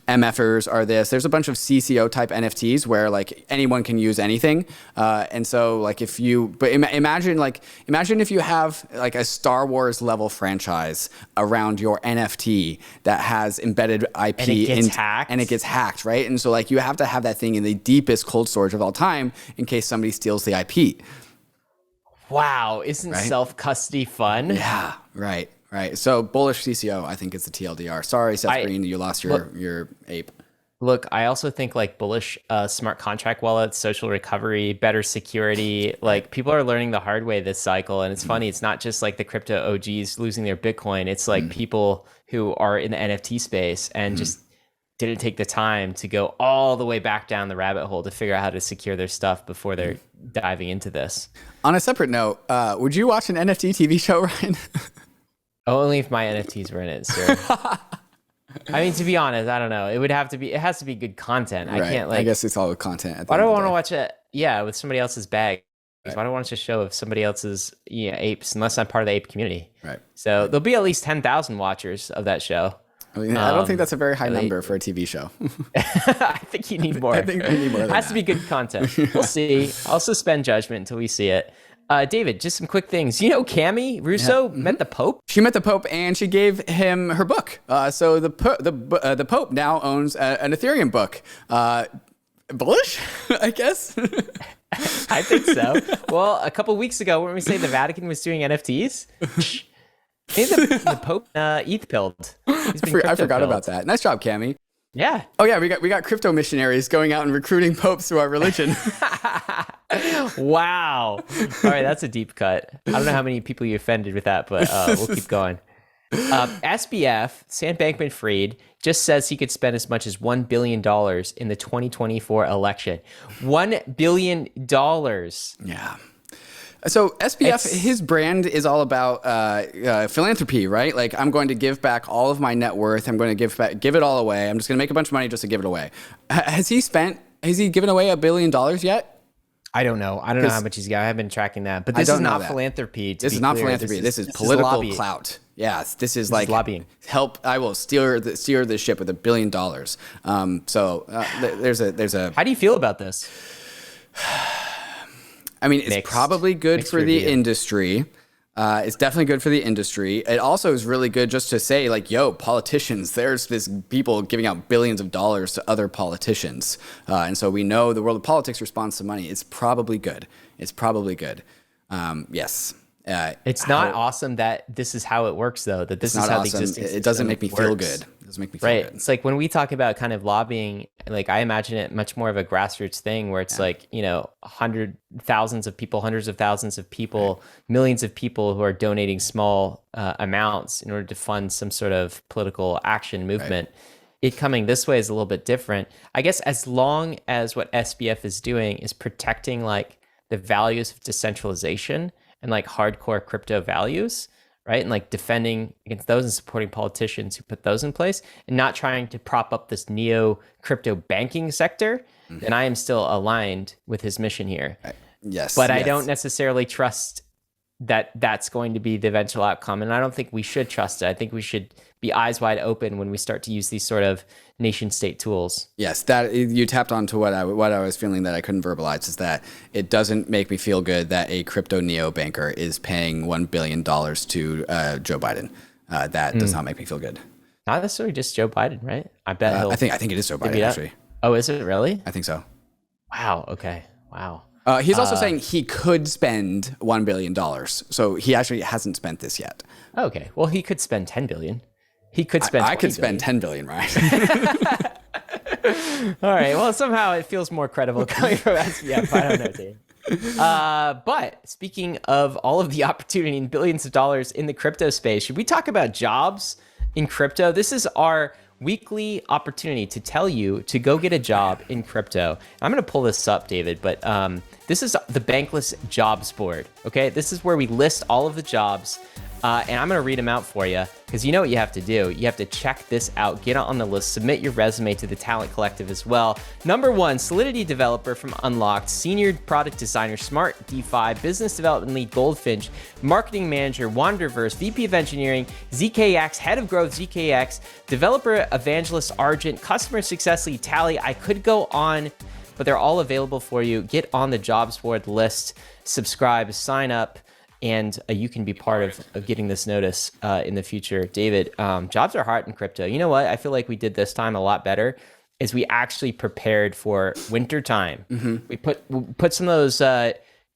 MFers are this. There's a bunch of CCO type NFTs where like anyone can use anything, and so like imagine if you have like a Star Wars level franchise around your NFT that has embedded IP and it gets hacked, right? And so like you have to have that thing in the deepest cold storage of all time in case somebody steals the IP. Wow, isn't self-custody fun? Yeah, right. Right. So bullish CCO, I think, is the TLDR. Sorry, Seth Green, you lost your ape. Look, I also think like bullish smart contract wallets, social recovery, better security. Like people are learning the hard way this cycle. And it's funny, it's not just like the crypto OGs losing their Bitcoin. It's like people who are in the NFT space and just didn't take the time to go all the way back down the rabbit hole to figure out how to secure their stuff before they're diving into this. On a separate note, would you watch an NFT TV show, Ryan? Only if my NFTs were in it, sir. I mean, to be honest, I don't know. It has to be good content. Right. I can't I guess it's all content. I don't want to watch it. Yeah, with somebody else's bag. Right. Why do I watch a show of somebody else's apes unless I'm part of the ape community? Right. So there'll be at least 10,000 watchers of that show. I mean, I don't think that's a very high number for a TV show. I think you need more. I think you need more. It has to be good content. We'll see. I'll suspend judgment until we see it. David, just some quick things. You know, Cami Russo met the Pope? She met the Pope and she gave him her book. So the Pope now owns an Ethereum book. Bullish, I guess. I think so. Well, a couple weeks ago, when we say the Vatican was doing NFTs, I think the Pope ETH pilled. I forgot about that. Nice job, Cammy. Yeah. Oh yeah, we got crypto missionaries going out and recruiting popes to our religion. Wow. All right, that's a deep cut. I don't know how many people you offended with that, but we'll keep going. SBF, Sam Bankman-Fried, just says he could spend as much as $1 billion in the 2024 election. $1 billion. Yeah. So SBF, his brand is all about philanthropy, right? Like, I'm going to give back all of my net worth. I'm going to give it all away. I'm just going to make a bunch of money just to give it away. Has he given away $1 billion yet? I don't know. I don't know how much he's got. I haven't been tracking that. But this is not philanthropy. This is not philanthropy. This is political clout. Yes, this is like lobbying. Help! I will steer the ship with $1 billion. There's a. How do you feel about this? I mean, it's probably good for the industry. It's definitely good for the industry. It also is really good just to say, like, yo, politicians, there's this people giving out billions of dollars to other politicians. And so we know the world of politics responds to money. It's probably good. Yes. It's not awesome that this is how it works, though, that this is how the existing system It doesn't make me feel good. Right. It's like when we talk about kind of lobbying, like I imagine it much more of a grassroots thing where it's like, hundreds of thousands of people, millions of people who are donating small amounts in order to fund some sort of political action movement. Right. It coming this way is a little bit different. I guess as long as what SBF is doing is protecting like the values of decentralization and like hardcore crypto values, right? And like defending against those and supporting politicians who put those in place and not trying to prop up this neo crypto banking sector, then I am still aligned with his mission here. Yes. But I don't necessarily trust that that's going to be the eventual outcome. And I don't think we should trust it. I think we should be eyes wide open when we start to use these sort of nation state tools. Yes, that you tapped onto what I was feeling that I couldn't verbalize, is that it doesn't make me feel good that a crypto neo banker is paying $1 billion to Joe Biden. That does not make me feel good. Not necessarily just Joe Biden, right? I bet I think it is Joe Biden, actually. Oh, is it really? I think so. Wow. Okay. Wow. He's also saying he could spend $1 billion. So he actually hasn't spent this yet. Okay. Well, he could spend $10 billion. He could spend I could spend $10 billion, right? All right. Well, somehow it feels more credible coming from SBF. I don't know, Dave. But speaking of all of the opportunity and billions of dollars in the crypto space, should we talk about jobs in crypto? This is our weekly opportunity to tell you to go get a job in crypto. I'm going to pull this up, David, but this is the Bankless Jobs Board. Okay, this is where we list all of the jobs, and I'm going to read them out for you because you know what you have to do. You have to check this out, get on the list, submit your resume to the Talent Collective as well. Number 1, Solidity Developer from Unlocked, Senior Product Designer, Smart DeFi, Business Development Lead, Goldfinch, Marketing Manager, Wanderverse, VP of Engineering, ZKX, Head of Growth, ZKX, Developer Evangelist, Argent, Customer Success Lead, Tally. I could go on, but they're all available for you. Get on the jobs board list, subscribe, sign up, and you can be part of getting this notice in the future. David, jobs are hard in crypto. You know what? I feel like we did this time a lot better is we actually prepared for winter time. Mm-hmm. We put some of those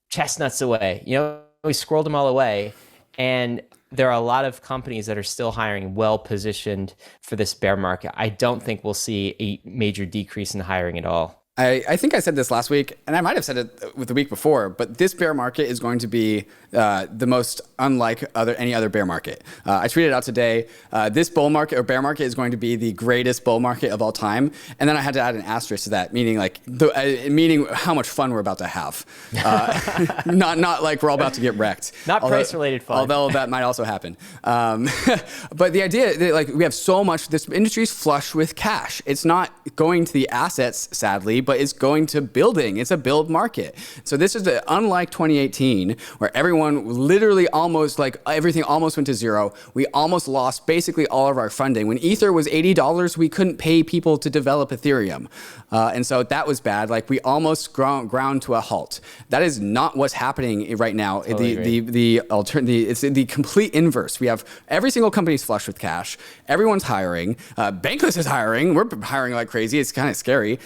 chestnuts away. We squirreled them all away. And there are a lot of companies that are still hiring, well positioned for this bear market. I don't think we'll see a major decrease in hiring at all. I think I said this last week, and I might have said it the week before, but this bear market is going to be the most unlike any other bear market. I tweeted out today, this bull market or bear market is going to be the greatest bull market of all time. And then I had to add an asterisk to that, meaning meaning how much fun we're about to have. Not like we're all about to get wrecked. Not price-related fun. Although that might also happen. But the idea that we have so much, this industry is flush with cash. It's not going to the assets, sadly, but it's going to building. It's a build market. So this is unlike 2018, where everyone literally everything almost went to zero. We almost lost basically all of our funding. When Ether was $80, we couldn't pay people to develop Ethereum. And so that was bad. We almost ground to a halt. That is not what's happening right now. Totally it's the complete inverse. We have every single company is flush with cash. Everyone's hiring. Bankless is hiring. We're hiring like crazy. It's kind of scary.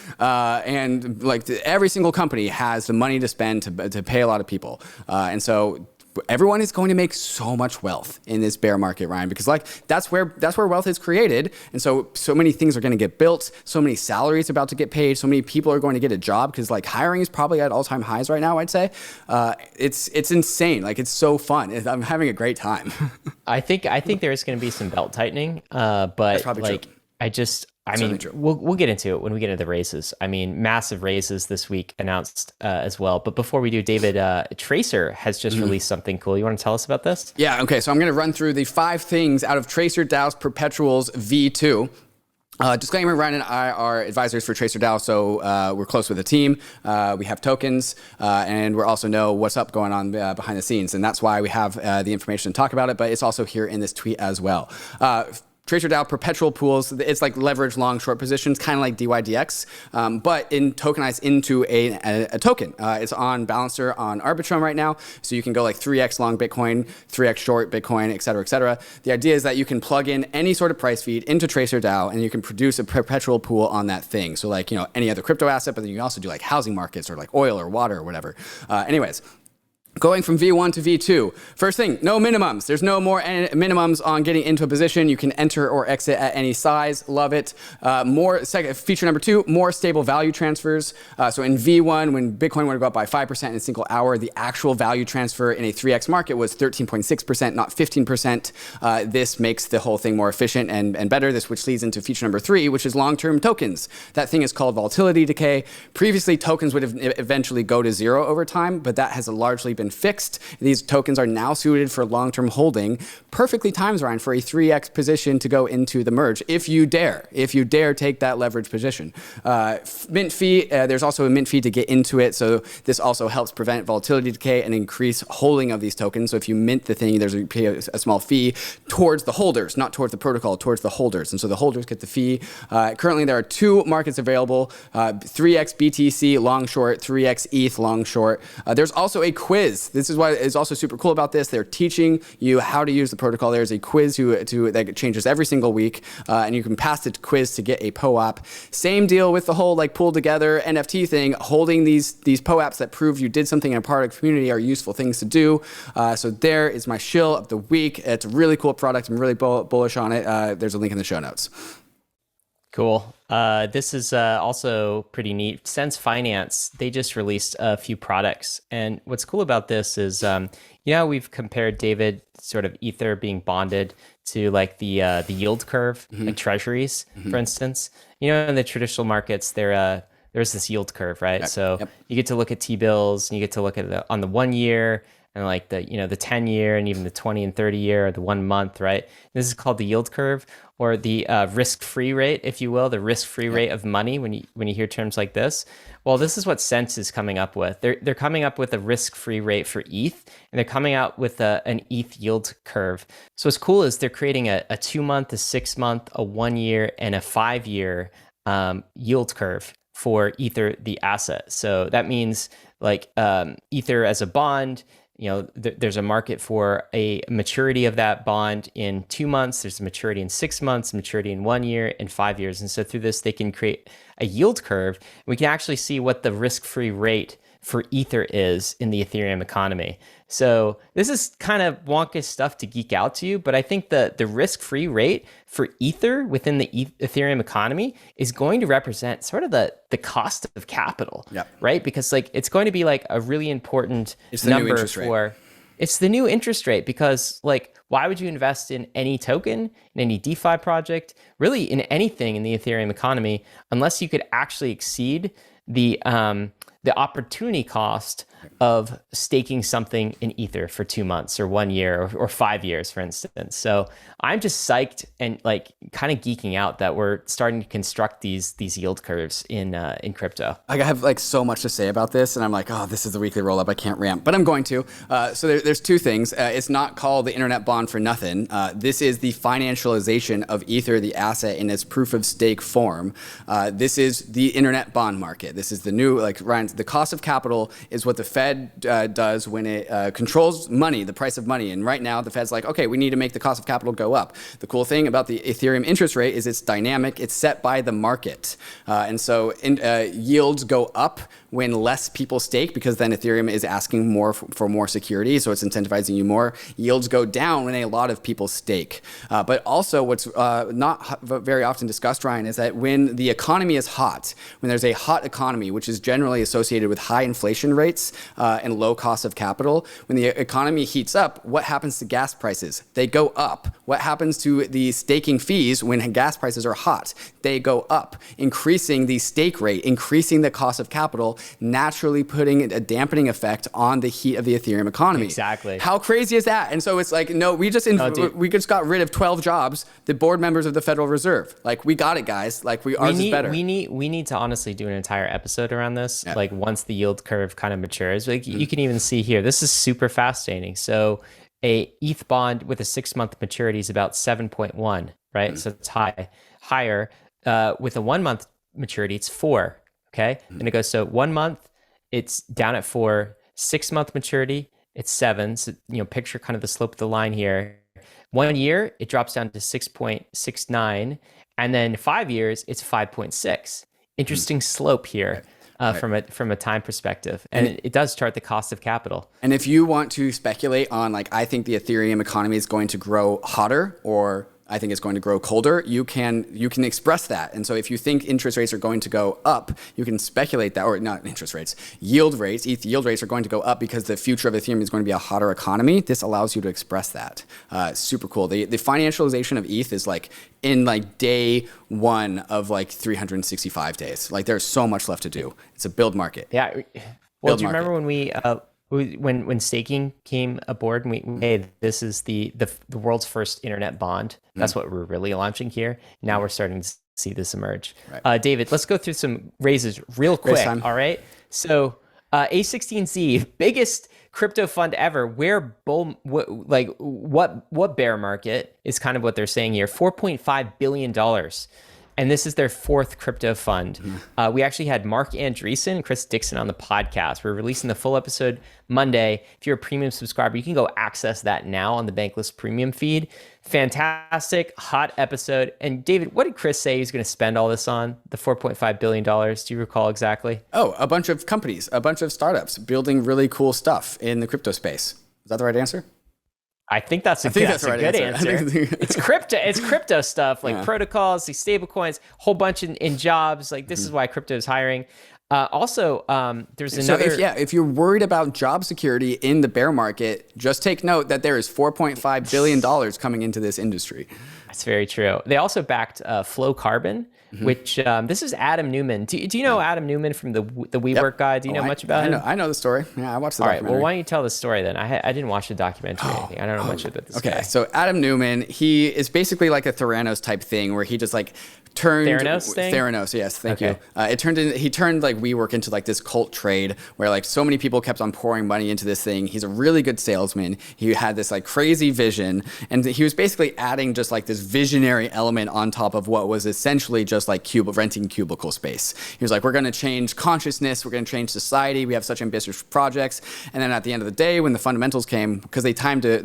and like every single company has the money to spend to pay a lot of people. And so everyone is going to make so much wealth in this bear market, Ryan, because like that's where wealth is created. And so many things are going to get built, so many salaries about to get paid, so many people are going to get a job, because like hiring is probably at all-time highs right now, I'd say. It's insane. Like, it's so fun. I'm having a great time. I think there is going to be some belt tightening, but like true. I mean, we'll get into it when we get into the raises. I mean, massive raises this week announced as well. But before we do, David, Tracer has just released something cool. You want to tell us about this? Yeah, okay. So I'm going to run through the 5 things out of Tracer DAO's Perpetuals V2. Disclaimer, Ryan and I are advisors for Tracer DAO, so we're close with the team. We have tokens, and we also know what's up going on behind the scenes. And that's why we have the information to talk about it, but it's also here in this tweet as well. Tracer DAO perpetual pools, it's like leverage long short positions, kind of like DYDX, but tokenized into a token. It's on Balancer on ARBITRUM right now, so you can go like 3x long Bitcoin, 3x short Bitcoin, et cetera, et cetera. The idea is that you can plug in any sort of price feed into Tracer DAO, and you can produce a perpetual pool on that thing. So like, any other crypto asset, but then you can also do like housing markets or like oil or water or whatever. Anyways. Going from V1 to V2. First thing, no minimums. There's no more minimums on getting into a position. You can enter or exit at any size. Love it. Feature number 2, more stable value transfers. So in V1, when Bitcoin were to go up by 5% in a single hour, the actual value transfer in a 3x market was 13.6%, not 15%. This makes the whole thing more efficient and better. Which leads into feature number 3, which is long-term tokens. That thing is called volatility decay. Previously, tokens would have eventually go to 0 over time, but that has largely been fixed. These tokens are now suited for long-term holding. Perfectly timed, Ryan, for a 3x position to go into the merge, if you dare take that leverage position. Mint fee, there's also a mint fee to get into it, so this also helps prevent volatility decay and increase holding of these tokens. So if you mint the thing, there's a small fee towards the holders, not towards the protocol, towards the holders. And so the holders get the fee. Currently, there are 2 markets available, 3x BTC long short, 3x ETH long short. There's also a quiz. This is what is also super cool about this. They're teaching you how to use the protocol. There's a quiz that changes every single week, and you can pass the quiz to get a POAP. Same deal with the whole like PoolTogether NFT thing. Holding these POAPs that prove you did something in a product community are useful things to do. So there is my shill of the week. It's a really cool product. I'm really bullish on it. There's a link in the show notes. Cool. This is also pretty neat. Sense Finance, they just released a few products. And what's cool about this is, we've compared, David, sort of Ether being bonded to like the yield curve, like treasuries, for instance. In the traditional markets, there's this yield curve, right? Yep. So you get to look at T-bills, and you get to look at on the 1 year, and like the 10 year, and even the 20 and 30 year, or the 1 month, right? This is called the yield curve, or the risk-free rate, if you will, the risk-free rate of money. When you hear terms like this, well, this is what Sense is coming up with. They're coming up with a risk-free rate for ETH, and they're coming out with an ETH yield curve. So what's cool is they're creating a 2-month, a 6-month, a 1 year, and a 5 year yield curve for Ether, the asset. So that means like Ether as a bond. There's a market for a maturity of that bond in 2 months. There's a maturity in 6 months, maturity in 1 year, and 5 years. And so through this, they can create a yield curve. We can actually see what the risk-free rate for Ether is in the Ethereum economy. So this is kind of wonkish stuff to geek out to you, but I think the risk-free rate for Ether within the Ethereum economy is going to represent sort of the cost of capital, right? Because like it's going to be like a really important number for. It's the new interest rate, because like, why would you invest in any token, in any DeFi project, really in anything in the Ethereum economy, unless you could actually exceed the opportunity cost of staking something in Ether for 2 months or 1 year or 5 years, for instance. So I'm just psyched and like kind of geeking out that we're starting to construct these yield curves in crypto. I have like so much to say about this, and I'm like, oh, this is the weekly roll up. I can't rant, but I'm going to. So there's 2 things. It's not called the internet bond for nothing. This is the financialization of Ether, the asset, in its proof of stake form. This is the internet bond market. This is the new, like Ryan The cost of capital is what the Fed does when it controls money, the price of money. And right now, the Fed's like, okay, we need to make the cost of capital go up. The cool thing about the Ethereum interest rate is it's dynamic. It's set by the market. And so yields go up when less people stake, because then Ethereum is asking more for more security, so it's incentivizing you more. Yields go down when a lot of people stake. But also what's not very often discussed, Ryan, is that when the economy is hot, when there's a hot economy, which is generally associated with high inflation rates and low cost of capital, when the economy heats up, what happens to gas prices? They go up. What happens to the staking fees when gas prices are hot? They go up, increasing the stake rate, increasing the cost of capital, naturally putting a dampening effect on the heat of the Ethereum economy. Exactly. How crazy is that? And so it's like, no, we just got rid of 12 jobs, the board members of the Federal Reserve. Like, we got it, guys. Like, ours is better. We need to honestly do an entire episode around this. Yeah. Like, once the yield curve kind of matures, like you can even see here, this is super fascinating. So a ETH bond with a 6-month maturity is about 7.1, right? So it's higher. With a 1-month maturity, it's 4. Okay. And it goes, so 1 month, it's down at 4, 6-month maturity, it's 7. So, picture kind of the slope of the line here. 1 year, it drops down to 6.69. And then 5 years, it's 5.6. Interesting slope here. From a time perspective, and it does chart the cost of capital. And if you want to speculate on, like, I think the Ethereum economy is going to grow hotter, or I think it's going to grow colder, you can express that. And so if you think interest rates are going to go up, you can speculate that, or not interest rates, yield rates, ETH yield rates are going to go up because the future of Ethereum is going to be a hotter economy. This allows you to express that. Super cool. The financialization of ETH is like in like day 1 of like 365 days. Like, there's so much left to do. It's a build market. Yeah. Well, do you remember when when staking came aboard and hey, this is the world's first internet bond. That's what we're really launching here. Now we're starting to see this emerge. Right. David, let's go through some raises real quick. All right. So A16Z, biggest crypto fund ever. What bear market is kind of what they're saying here. $4.5 billion. And this is their 4th crypto fund. We actually had Mark Andreessen and Chris Dixon on the podcast. We're releasing the full episode Monday. If you're a premium subscriber, you can go access that now on the Bankless premium feed. Fantastic, hot episode. And David, what did Chris say he's going to spend all this on? The $4.5 billion. Do you recall exactly? Oh, a bunch of companies, a bunch of startups building really cool stuff in the crypto space. Is that the right answer? I think that's a good answer. It's crypto stuff, like protocols, these stable coins, whole bunch in jobs. Like, this is why crypto is hiring. Also, there's another. So if you're worried about job security in the bear market, just take note that there is $4.5 billion coming into this industry. That's very true. They also backed Flowcarbon, which this is Adam Neumann. Do you know Adam Neumann from the WeWork guy? Do you know much about him? I know the story. Yeah, I watched the documentary. All right, well, why don't you tell the story then? I didn't watch the documentary or anything. I don't know much about this guy. Okay, so Adam Neumann, he is basically like a Theranos type thing where he just like turned Theranos, yes, thank you. He turned like WeWork into like this cult trade where like so many people kept on pouring money into this thing. He's a really good salesman. He had this like crazy vision, and he was basically adding just like this visionary element on top of what was essentially just like renting cubicle space. He was like, we're going to change consciousness, we're going to change society, we have such ambitious projects. And then at the end of the day, when the fundamentals came, because they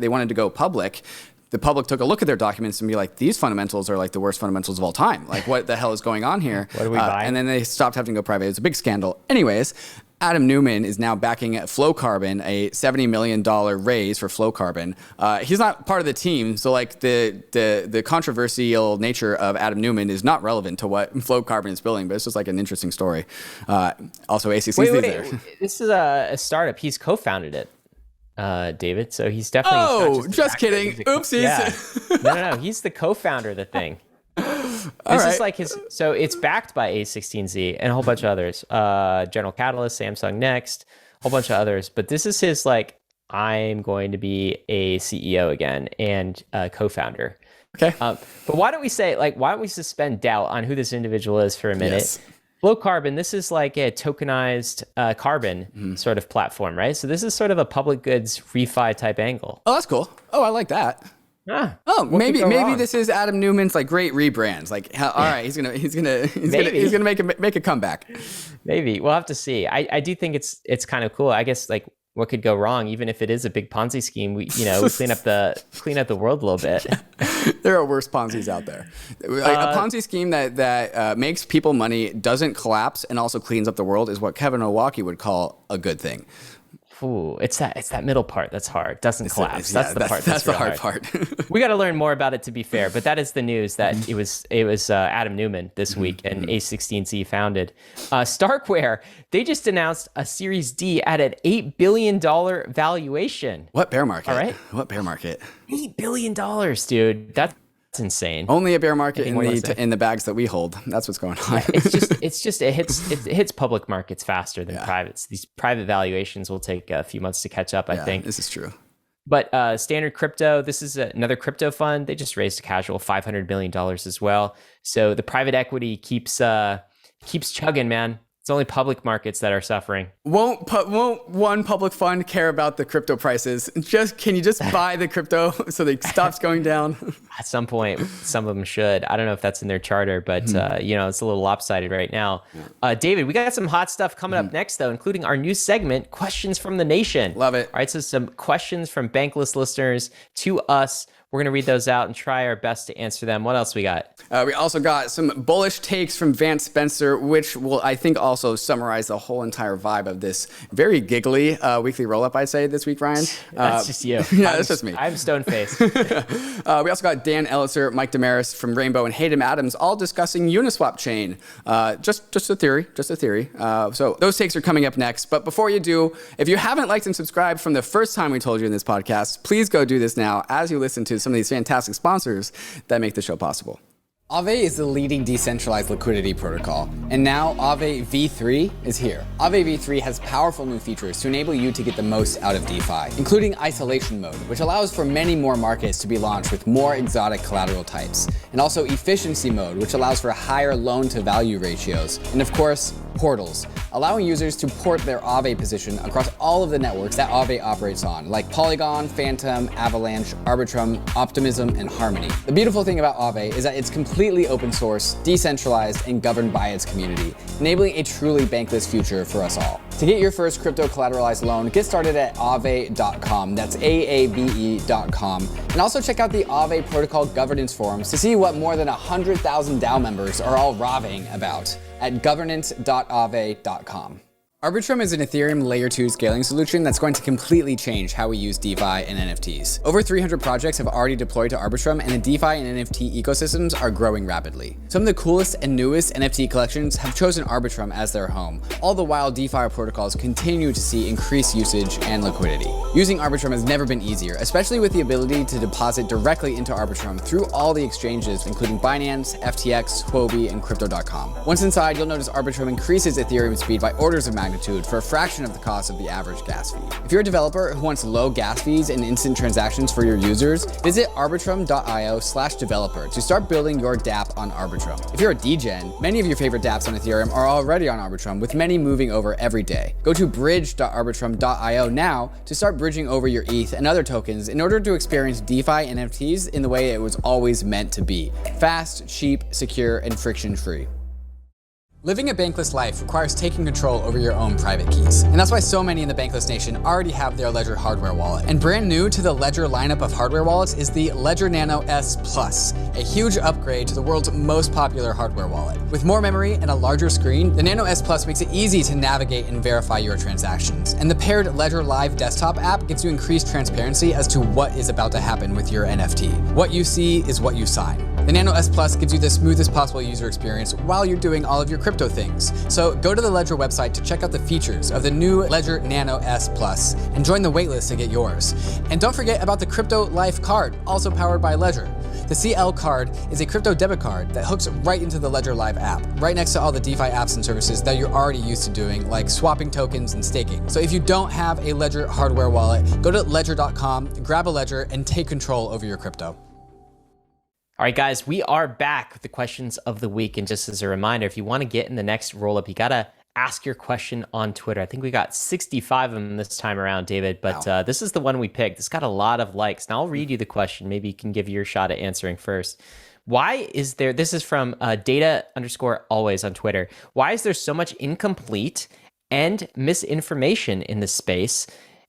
wanted to go public, the public took a look at their documents and be like, these fundamentals are like the worst fundamentals of all time. Like, what the hell is going on here? What do we buy? And then they stopped having to go private. It was a big scandal. Anyways, Adam Neumann is now backing Flowcarbon, a $70 million raise for Flowcarbon. He's not part of the team, so like the controversial nature of Adam Neumann is not relevant to what Flowcarbon is building, but it's just like an interesting story. Also, ACC's there. This is a startup. He's co-founded it. David, so he's definitely. Oh, just kidding! Oopsies. Yeah. No, he's the co-founder of the thing. This is like his. So it's backed by A16Z and a whole bunch of others. General Catalyst, Samsung Next, a whole bunch of others. But this is his like, I'm going to be a CEO again and co-founder. Okay. But why don't we suspend doubt on who this individual is for a minute? Yes. Flowcarbon, this is like a tokenized carbon sort of platform, right? So this is sort of a public goods refi type angle. Oh, that's cool. Oh, I like that. Oh, what could maybe go wrong? this is Adam Newman's like great rebrands. Like, all right, he's gonna make a comeback. Maybe we'll have to see. I do think it's kind of cool. I guess like what could go wrong, even if it is a big Ponzi scheme. We clean up the world a little bit. There are worse Ponzi's out there. Like, a Ponzi scheme that makes people money, doesn't collapse, and also cleans up the world is what Kevin Owocki would call a good thing. Ooh, it's that middle part that's hard. Doesn't collapse. That's the part. That's the hard part. We got to learn more about it, to be fair. But that is the news that it was Adam Newman this week and A16Z founded. StarkWare, they just announced a Series D at an $8 billion valuation. What bear market? All right. What bear market? $8 billion, dude. That's insane. Only a bear market in the bags that we hold. That's what's going on. It hits public markets faster than privates. These private valuations will take a few months to catch up, I think. This is true. But Standard Crypto, this is another crypto fund. They just raised a casual $500 million as well. So the private equity keeps chugging, man. It's only public markets that are suffering. Won't one public fund care about the crypto prices? Can you just buy the crypto so that it stops going down? At some point, some of them should. I don't know if that's in their charter, but it's a little lopsided right now. David, we got some hot stuff coming up next, though, including our new segment, Questions from the Nation. Love it. All right, so some questions from Bankless listeners to us. We're going to read those out and try our best to answer them. What else we got? We also got some bullish takes from Vance Spencer, which will, I think, also summarize the whole entire vibe of this very giggly weekly roll-up, I'd say, this week, Ryan. That's just you. Yeah, that's just me. I'm stone-faced. We also got Dan Ellitzer, Mike Damaris from Rainbow, and Hayden Adams all discussing Uniswap chain. Just a theory. So those takes are coming up next. But before you do, if you haven't liked and subscribed from the first time we told you in this podcast, please go do this now as you listen to some of these fantastic sponsors that make the show possible. Aave is the leading decentralized liquidity protocol, and now Aave V3 is here. Aave V3 has powerful new features to enable you to get the most out of DeFi, including isolation mode, which allows for many more markets to be launched with more exotic collateral types, and also efficiency mode, which allows for higher loan-to-value ratios, and of course, portals, allowing users to port their Aave position across all of the networks that Aave operates on, like Polygon, Phantom, Avalanche, Arbitrum, Optimism, and Harmony. The beautiful thing about Aave is that it's completely open source, decentralized, and governed by its community, enabling a truly bankless future for us all. To get your first crypto collateralized loan, get started at aave.com. That's AAVE.com. And also check out the Aave protocol governance forums to see what more than 100,000 DAO members are all raving about at governance.aave.com. ARBITRUM is an Ethereum Layer 2 scaling solution that's going to completely change how we use DeFi and NFTs. Over 300 projects have already deployed to ARBITRUM, and the DeFi and NFT ecosystems are growing rapidly. Some of the coolest and newest NFT collections have chosen ARBITRUM as their home, all the while DeFi protocols continue to see increased usage and liquidity. Using ARBITRUM has never been easier, especially with the ability to deposit directly into ARBITRUM through all the exchanges, including Binance, FTX, Huobi, and Crypto.com. Once inside, you'll notice ARBITRUM increases Ethereum speed by orders of magnitude for a fraction of the cost of the average gas fee. If you're a developer who wants low gas fees and instant transactions for your users, visit arbitrum.io/developer to start building your dApp on Arbitrum. If you're a degen, many of your favorite dApps on Ethereum are already on Arbitrum, with many moving over every day. Go to bridge.arbitrum.io now to start bridging over your ETH and other tokens in order to experience DeFi and NFTs in the way it was always meant to be: fast, cheap, secure, and friction-free. Living a bankless life requires taking control over your own private keys. And that's why so many in the Bankless Nation already have their Ledger hardware wallet. And brand new to the Ledger lineup of hardware wallets is the Ledger Nano S Plus, a huge upgrade to the world's most popular hardware wallet. With more memory and a larger screen, the Nano S Plus makes it easy to navigate and verify your transactions. And the paired Ledger Live desktop app gives you increased transparency as to what is about to happen with your NFT. What you see is what you sign. The Nano S Plus gives you the smoothest possible user experience while you're doing all of your crypto things. So go to the Ledger website to check out the features of the new Ledger Nano S Plus and join the waitlist to get yours. And don't forget about the Crypto Life card, also powered by Ledger. The CL card is a crypto debit card that hooks right into the Ledger Live app, right next to all the DeFi apps and services that you're already used to doing, like swapping tokens and staking. So if you don't have a Ledger hardware wallet, go to ledger.com, grab a Ledger, and take control over your crypto. All right, guys, we are back with the questions of the week. And just as a reminder, if you want to get in the next roll-up, you got to ask your question on Twitter. I think we got 65 of them this time around, David, but Wow. this is the one we picked. It's got a lot of likes. Now I'll read you the question. Maybe you can give your shot at answering first. Why is there, this is from data_always on Twitter. Why is there so much incomplete and misinformation in the space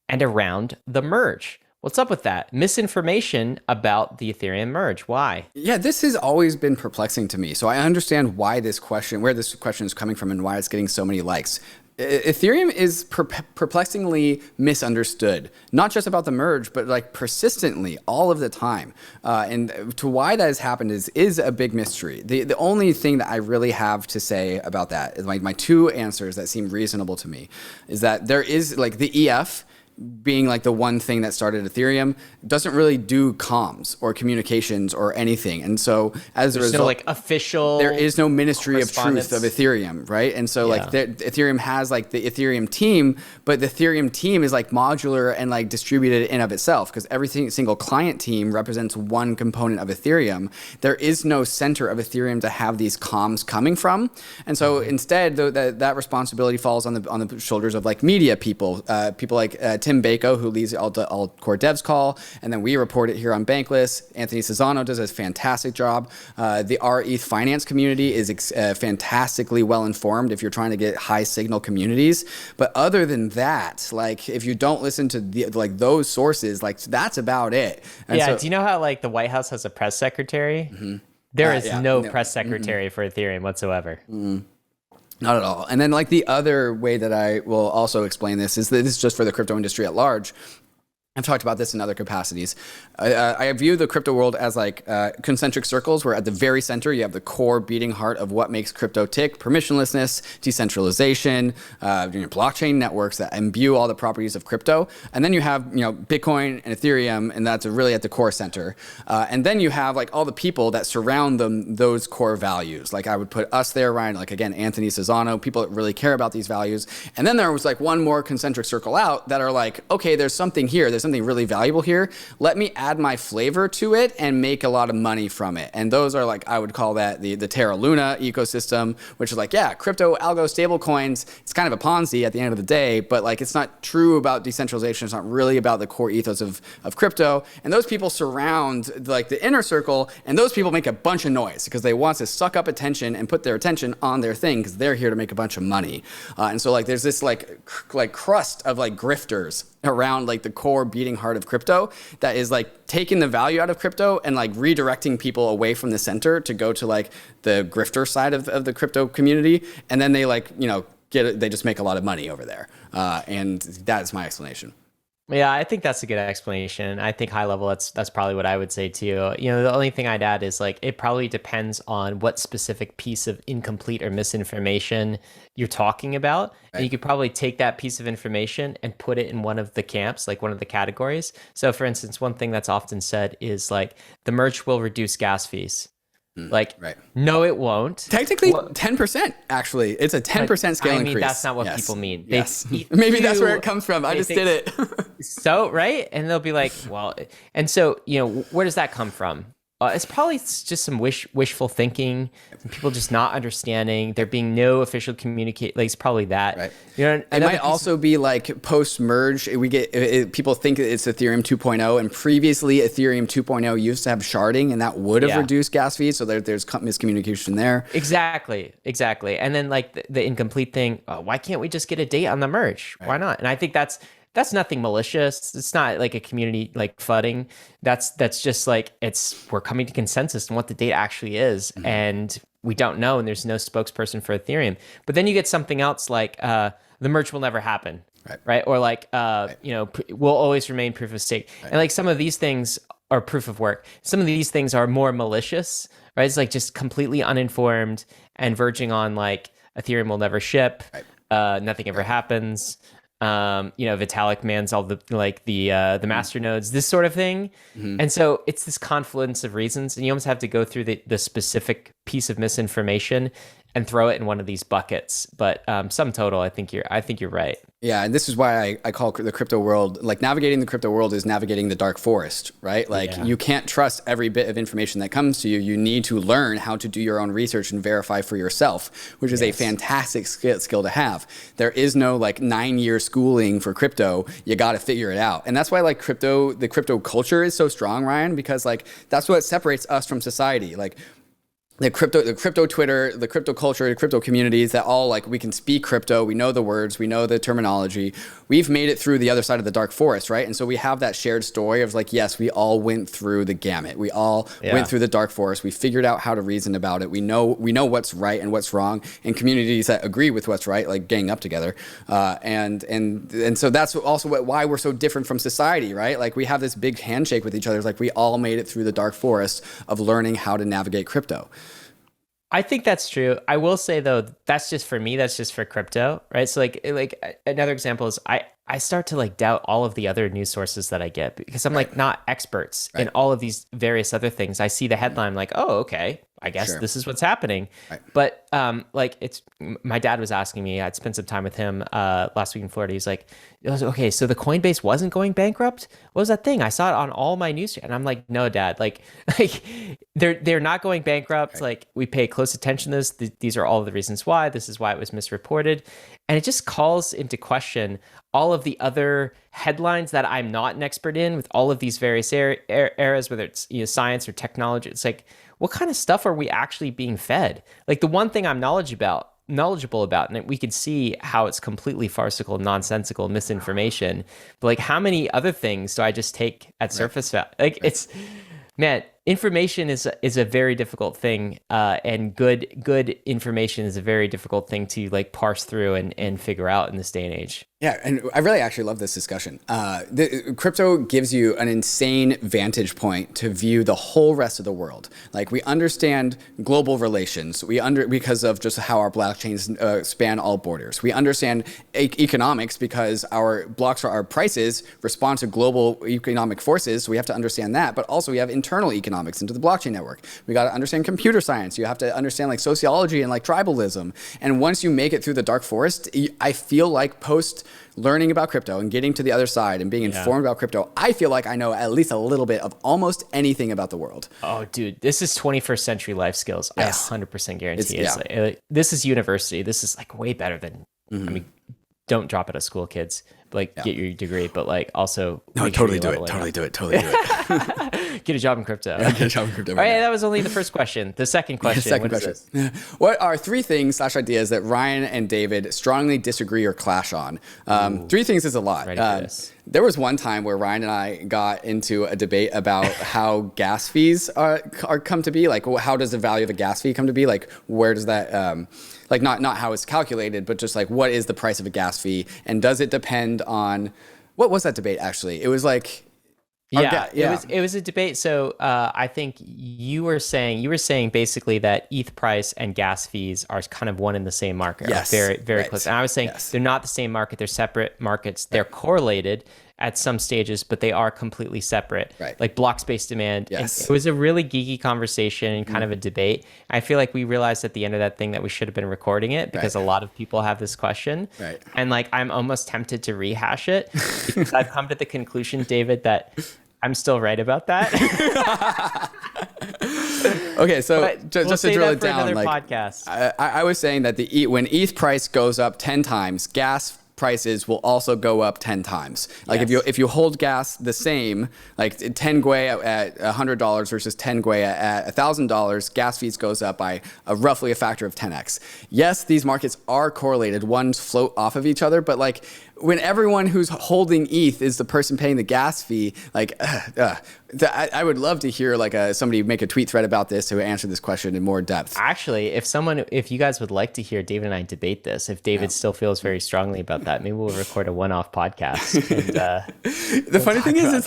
and around the merge? What's up with that? Misinformation about the Ethereum merge. Why? Yeah, this has always been perplexing to me. So I understand why this question, where this question is coming from and why it's getting so many likes. Ethereum is perplexingly misunderstood, not just about the merge, but like persistently all of the time. And to why that has happened is a big mystery. The only thing that I really have to say about that is my two answers that seem reasonable to me is that there is like the EF being like the one thing that started Ethereum doesn't really do comms or communications or anything. And so as a result, no like official, there is no ministry of truth of Ethereum, right? And so like Ethereum has like the Ethereum team, but the Ethereum team is like modular and like distributed in of itself because every single client team represents one component of Ethereum. There is no center of Ethereum to have these comms coming from. And so instead that responsibility falls on the shoulders of like media people, people like Tim Bako, who leads the all core devs call, and then we report it here on Bankless. Anthony Cesano does a fantastic job. The ETH finance community is fantastically well informed if you're trying to get high signal communities. But other than that, like if you don't listen to like those sources, like that's about it. And yeah. So, do you know how like the White House has a press secretary? There is no press secretary for Ethereum whatsoever. Not at all. And then like the other way that I will also explain this is that this is just for the crypto industry at large. I've talked about this in other capacities. I view the crypto world as like concentric circles where at the very center you have the core beating heart of what makes crypto tick: permissionlessness, decentralization, blockchain networks that imbue all the properties of crypto. And then you have Bitcoin and Ethereum, and that's really at the core center. And then you have like all the people that surround them, those core values. Like I would put us there, Ryan, like again, Anthony Cesano, people that really care about these values. And then there was like one more concentric circle out that are like, okay, there's something here. There's something really valuable here. Let me add my flavor to it and make a lot of money from it. And those are like, I would call that the Terra Luna ecosystem, which is like, yeah, crypto, algo, stable coins. It's kind of a Ponzi at the end of the day, but like, it's not true about decentralization. It's not really about the core ethos of crypto. And those people surround like the inner circle, and those people make a bunch of noise because they want to suck up attention and put their attention on their thing because they're here to make a bunch of money. And so like, there's this like crust of like grifters around like the core beating heart of crypto that is like taking the value out of crypto and like redirecting people away from the center to go to like the grifter side of the crypto community. And then they like, they just make a lot of money over there. And that's my explanation. Yeah, I think that's a good explanation. I think high level, that's probably what I would say too. The only thing I'd add is like, it probably depends on what specific piece of incomplete or misinformation you're talking about. Right. And you could probably take that piece of information and put it in one of the camps, like one of the categories. So for instance, one thing that's often said is like, the merge will reduce gas fees. Like, right. No, it won't. Technically, 10%, actually. It's a 10% scale increase. That's not what people mean. Yes. Maybe that's where it comes from. I just did it. So, right? And they'll be like, well, and so, where does that come from? It's probably just some wishful thinking, people just not understanding. There being no official communicate. Like it's probably that. Right. It might also be like post-merge. We get people think it's Ethereum 2.0, and previously Ethereum 2.0 used to have sharding, and that would have reduced gas fees. So there's miscommunication there. Exactly. And then like the incomplete thing. Why can't we just get a date on the merge? Right. Why not? And I think that's nothing malicious. It's not like a community like fudding. That's just like we're coming to consensus on what the date actually is, and we don't know, and there's no spokesperson for Ethereum. But then you get something else like the merge will never happen, right? Or like will always remain proof of stake, and like some of these things are proof of work. Some of these things are more malicious, right? It's like just completely uninformed and verging on like Ethereum will never ship, nothing ever happens. Vitalik mans all the master nodes, this sort of thing. And so it's this confluence of reasons, and you almost have to go through the specific piece of misinformation and throw it in one of these buckets. But sum total, I think you're right. Yeah, and this is why I call the crypto world, like navigating the crypto world is navigating the dark forest, right? Like you can't trust every bit of information that comes to you. You need to learn how to do your own research and verify for yourself, which is a fantastic skill to have. There is no like 9-year schooling for crypto. You got to figure it out. And that's why like the crypto culture is so strong, Ryan, because like that's what separates us from society. Like the crypto Twitter, the crypto culture, the crypto communities that all like we can speak crypto, we know the words, we know the terminology. We've made it through the other side of the dark forest, right? And so we have that shared story of like, yes, we all went through the gamut. We all went through the dark forest. We figured out how to reason about it. We know what's right and what's wrong, and communities that agree with what's right, like gang up together. And so that's also why we're so different from society, right? Like we have this big handshake with each other. It's like we all made it through the dark forest of learning how to navigate crypto. I think that's true. I will say though, that's just for me. That's just for crypto, right? So like another example is I start to like doubt all of the other news sources that I get because I'm like not experts in all of these various other things. I see the headline like, oh, okay, I guess this is what's happening. Right. But like my dad was asking me, I'd spent some time with him last week in Florida. He's like, okay, so the Coinbase wasn't going bankrupt? What was that thing? I saw it on all my news. And I'm like, no, Dad, like they're not going bankrupt. Right. Like we pay close attention to this. These are all the reasons why. This is why it was misreported. And it just calls into question all of the other headlines that I'm not an expert in with all of these various eras, whether it's science or technology. It's like, what kind of stuff are we actually being fed? Like the one thing I'm knowledgeable about, and we could see how it's completely farcical, nonsensical misinformation, but like how many other things do I just take at surface value? Like it's, man, information is a very difficult thing, and good information is a very difficult thing to like parse through and figure out in this day and age. Yeah, and I really actually love this discussion. The crypto gives you an insane vantage point to view the whole rest of the world. Like we understand global relations. Because of just how our blockchains span all borders. We understand economics because our prices respond to global economic forces. So we have to understand that. But also we have internal economics into the blockchain network. We got to understand computer science. You have to understand like sociology and like tribalism. And once you make it through the dark forest, I feel like post learning about crypto and getting to the other side and being informed about crypto, I feel like I know at least a little bit of almost anything about the world. Oh, dude, this is 21st century life skills. Yes. I 100% guarantee it's like, this is university. This is like way better than, I mean, don't drop out of school, kids. Like get your degree, but like also totally do it. Get a job in crypto. Get a job in crypto. All right, that was only the first question. The second question. What are 3 things / ideas that Ryan and David strongly disagree or clash on? 3 things is a lot. There was one time where Ryan and I got into a debate about how gas fees are come to be. Like, how does the value of a gas fee come to be? Like, where does that like not how it's calculated, but just like what is the price of a gas fee, and does it depend on what was that debate actually? It was like it was a debate. So I think you were saying basically that ETH price and gas fees are kind of one in the same market. Yes, very close. And I was saying they're not the same market. They're separate markets. They're correlated at some stages, but they are completely separate. Right. Like block space demand. Yes. And it was a really geeky conversation and kind of a debate. I feel like we realized at the end of that thing that we should have been recording it because a lot of people have this question. Right. And like I'm almost tempted to rehash it because I've come to the conclusion, David, that I'm still right about that. Okay, so just to drill it down, like podcast. I was saying that when ETH price goes up 10 times, gas prices will also go up 10 times. Like if you hold gas the same, like 10 gwei at $100 versus 10 gwei at $1,000, gas fees goes up by roughly a factor of 10x. Yes, these markets are correlated. Ones float off of each other, but like when everyone who's holding ETH is the person paying the gas fee, like I would love to hear like somebody make a tweet thread about this to answer this question in more depth. Actually, if you guys would like to hear David and I debate this, if David still feels very strongly about that, maybe we'll record a one-off podcast. And, the funny thing is,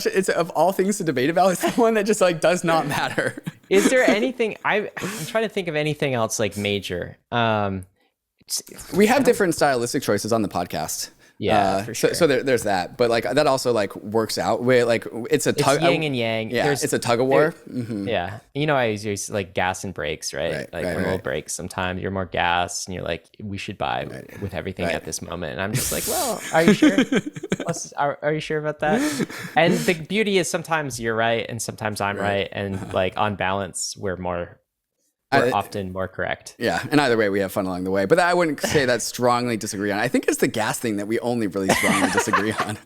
it's of all things to debate about, it's the one that just like does not matter. Is there anything? I'm trying to think of anything else like major. We have different stylistic choices on the podcast. Yeah, for sure. So there's that, but like that also like works out with like it's a tug. It's yin and yang. Yeah, it's a tug of war. Yeah, I use like gas and brakes, right? Like a little brakes. Sometimes you're more gas, and you're like, we should buy with everything at this moment. And I'm just like, well, are you sure? Are you sure about that? And the beauty is sometimes you're right, and sometimes I'm right, and like on balance, we're often more correct. Yeah, and either way, we have fun along the way. But I wouldn't say that strongly disagree on. I think it's the gas thing that we only really strongly disagree on.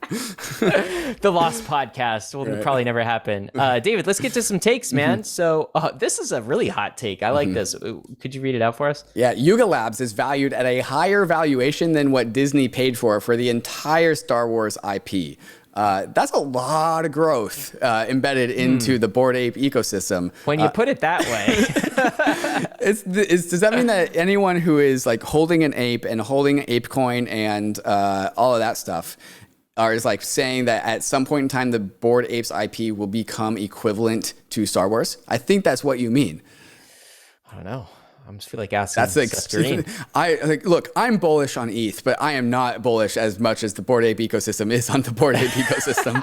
The Lost podcast will probably never happen. David, let's get to some takes, man. So this is a really hot take. I like this. Could you read it out for us? Yeah, Yuga Labs is valued at a higher valuation than what Disney paid for the entire Star Wars IP. That's a lot of growth embedded into the Bored Ape ecosystem. When you put it that way. Does that mean that anyone who is like holding an ape and holding ApeCoin and all of that stuff is like saying that at some point in time the Bored Apes IP will become equivalent to Star Wars? I think that's what you mean. I don't know. I just feel like asking. That's extreme. Look, I'm bullish on ETH, but I am not bullish as much as the Bored Ape ecosystem is on the Bored Ape ecosystem.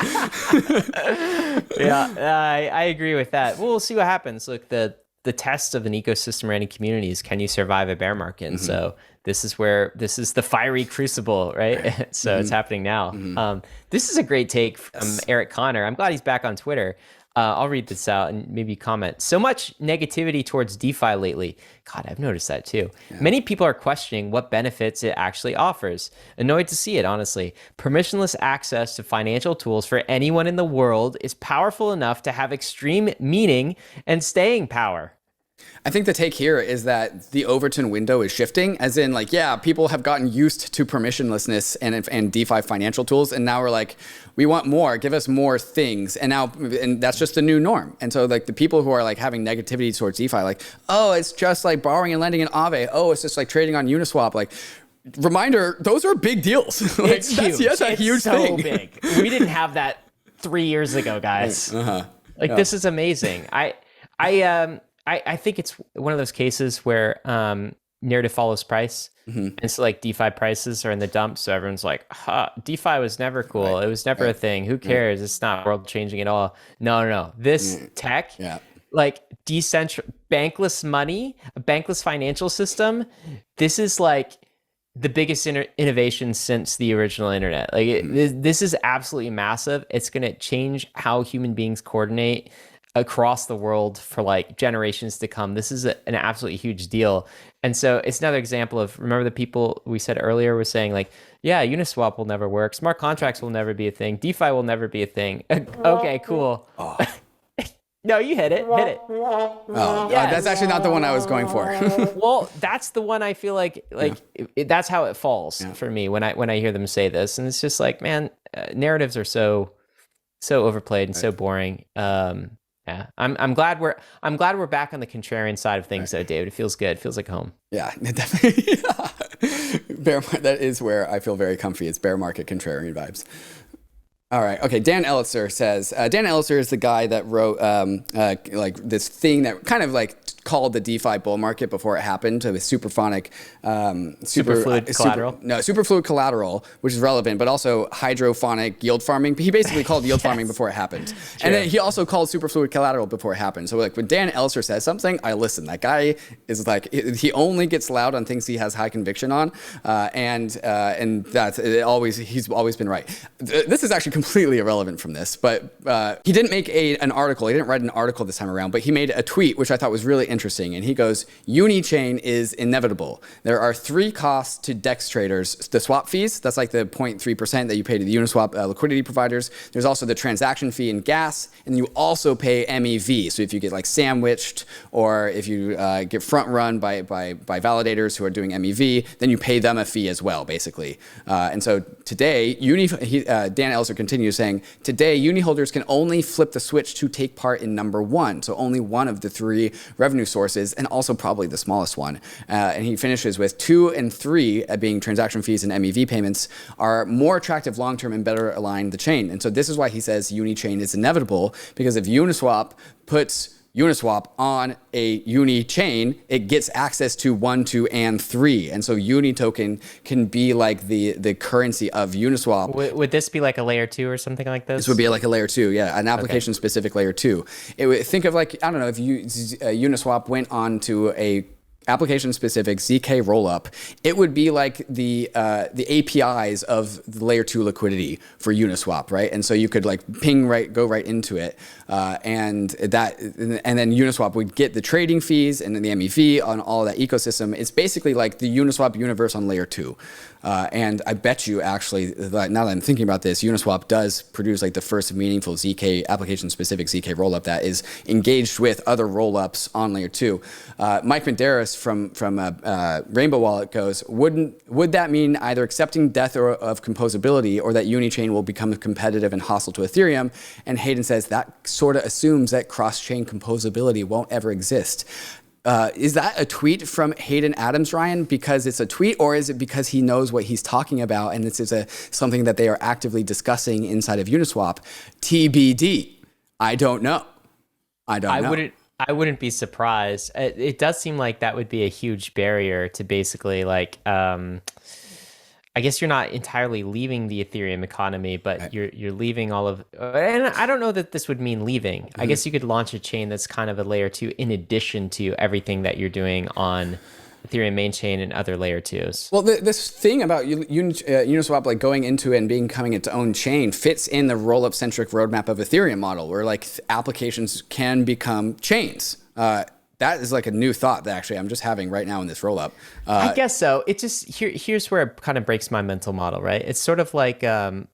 I agree with that. We'll see what happens. Look, the test of an ecosystem or any community is, can you survive a bear market? And so this is the fiery crucible, right? So it's happening now. This is a great take from Eric Connor. I'm glad he's back on Twitter. I'll read this out and maybe comment. So much negativity towards DeFi lately. God, I've noticed that too. Yeah. Many people are questioning what benefits it actually offers. Annoyed to see it, honestly. Permissionless access to financial tools for anyone in the world is powerful enough to have extreme meaning and staying power. I think the take here is that the Overton window is shifting, as in like, yeah, people have gotten used to permissionlessness and DeFi financial tools. And now we're like, we want more, give us more things. And that's just the new norm. And so like the people who are like having negativity towards DeFi, like, oh, it's just like borrowing and lending in Aave. Oh, it's just like trading on Uniswap. Like, reminder, those are big deals. Like, it's huge. That's a huge so thing. Big. We didn't have that 3 years ago, guys. This is amazing. I think it's one of those cases where narrative follows price. And so like DeFi prices are in the dumps. So everyone's like, DeFi was never cool. It was never a thing. Who cares? It's not world changing at all. No. This tech, like bankless money, a bankless financial system, this is like the biggest innovation since the original internet. Like this is absolutely massive. It's going to change how human beings coordinate across the world for like generations to come. This is an absolutely huge deal. And so it's another example of, remember the people we said earlier were saying like, yeah, Uniswap will never work. Smart contracts will never be a thing. DeFi will never be a thing. Okay, cool. No, you hit it. That's actually not the one I was going for. Well, that's the one I feel like that's how it falls for me when I hear them say this. And it's just like, man, narratives are so overplayed and so boring. Yeah, I'm glad we're back on the contrarian side of things, though, David. It feels good. It feels like home. Yeah, definitely. That is where I feel very comfy. It's bear market contrarian vibes. All right. Okay. Dan Elitzer says, Dan Elitzer is the guy that wrote like this thing that kind of like called the DeFi bull market before it happened, with superphonic, superfluid collateral. Superfluid collateral, which is relevant, but also hydrophonic yield farming. He basically called yield farming before it happened. And then he also called superfluid collateral before it happened. So like when Dan Elitzer says something, I listen. That guy is like, he only gets loud on things he has high conviction on. And that's he's always been right. This is actually completely irrelevant from this, but he didn't make an article. He didn't write an article this time around, but he made a tweet, which I thought was really interesting. And he goes, Unichain is inevitable. There are 3 costs to DEX traders. The swap fees, that's like the 0.3% that you pay to the Uniswap liquidity providers. There's also the transaction fee and gas, and you also pay MEV. So if you get like sandwiched, or if you get front run by validators who are doing MEV, then you pay them a fee as well, basically. And so today, Dan Elser continues saying, today, uni holders can only flip the switch to take part in number 1. So only one of the 3 revenue sources, and also probably the smallest one. And he finishes with 2 and 3 being transaction fees and MEV payments are more attractive long-term and better align the chain. And so this is why he says Unichain is inevitable, because if Uniswap puts Uniswap on a Uni chain, it gets access to 1, 2, and 3. And so Uni token can be like the currency of Uniswap. Would this be like a layer 2 or something like this? This would be like a layer 2, yeah, an application specific layer 2. It would, think of like, I don't know, if Uniswap went on to a application specific ZK rollup, it would be like the APIs of the layer 2 liquidity for Uniswap, right? And so you could like go right into it, and then Uniswap would get the trading fees and then the MEV on all of that ecosystem. It's basically like the Uniswap universe on layer 2. And I bet you actually, now that I'm thinking about this, Uniswap does produce like the first meaningful ZK application-specific ZK rollup that is engaged with other rollups on layer 2. Mike Medeiros from Rainbow Wallet goes, would that mean either accepting death of composability or that Unichain will become competitive and hostile to Ethereum? And Hayden says that sort of assumes that cross-chain composability won't ever exist. Is that a tweet from Hayden Adams, Ryan, because it's a tweet, or is it because he knows what he's talking about and this is something that they are actively discussing inside of Uniswap? TBD. I don't know. I wouldn't be surprised. It does seem like that would be a huge barrier to basically like, I guess you're not entirely leaving the Ethereum economy, but right. you're leaving all of, and I don't know that this would mean leaving. Mm-hmm. I guess you could launch a chain that's kind of a layer 2 in addition to everything that you're doing on Ethereum main chain and other layer 2s. Well, this thing about Uniswap like going into it and becoming its own chain fits in the roll-up centric roadmap of Ethereum model, where like applications can become chains. That is like a new thought that actually I'm just having right now in this rollup. I guess so. It just here's where it kind of breaks my mental model, right? It's sort of like a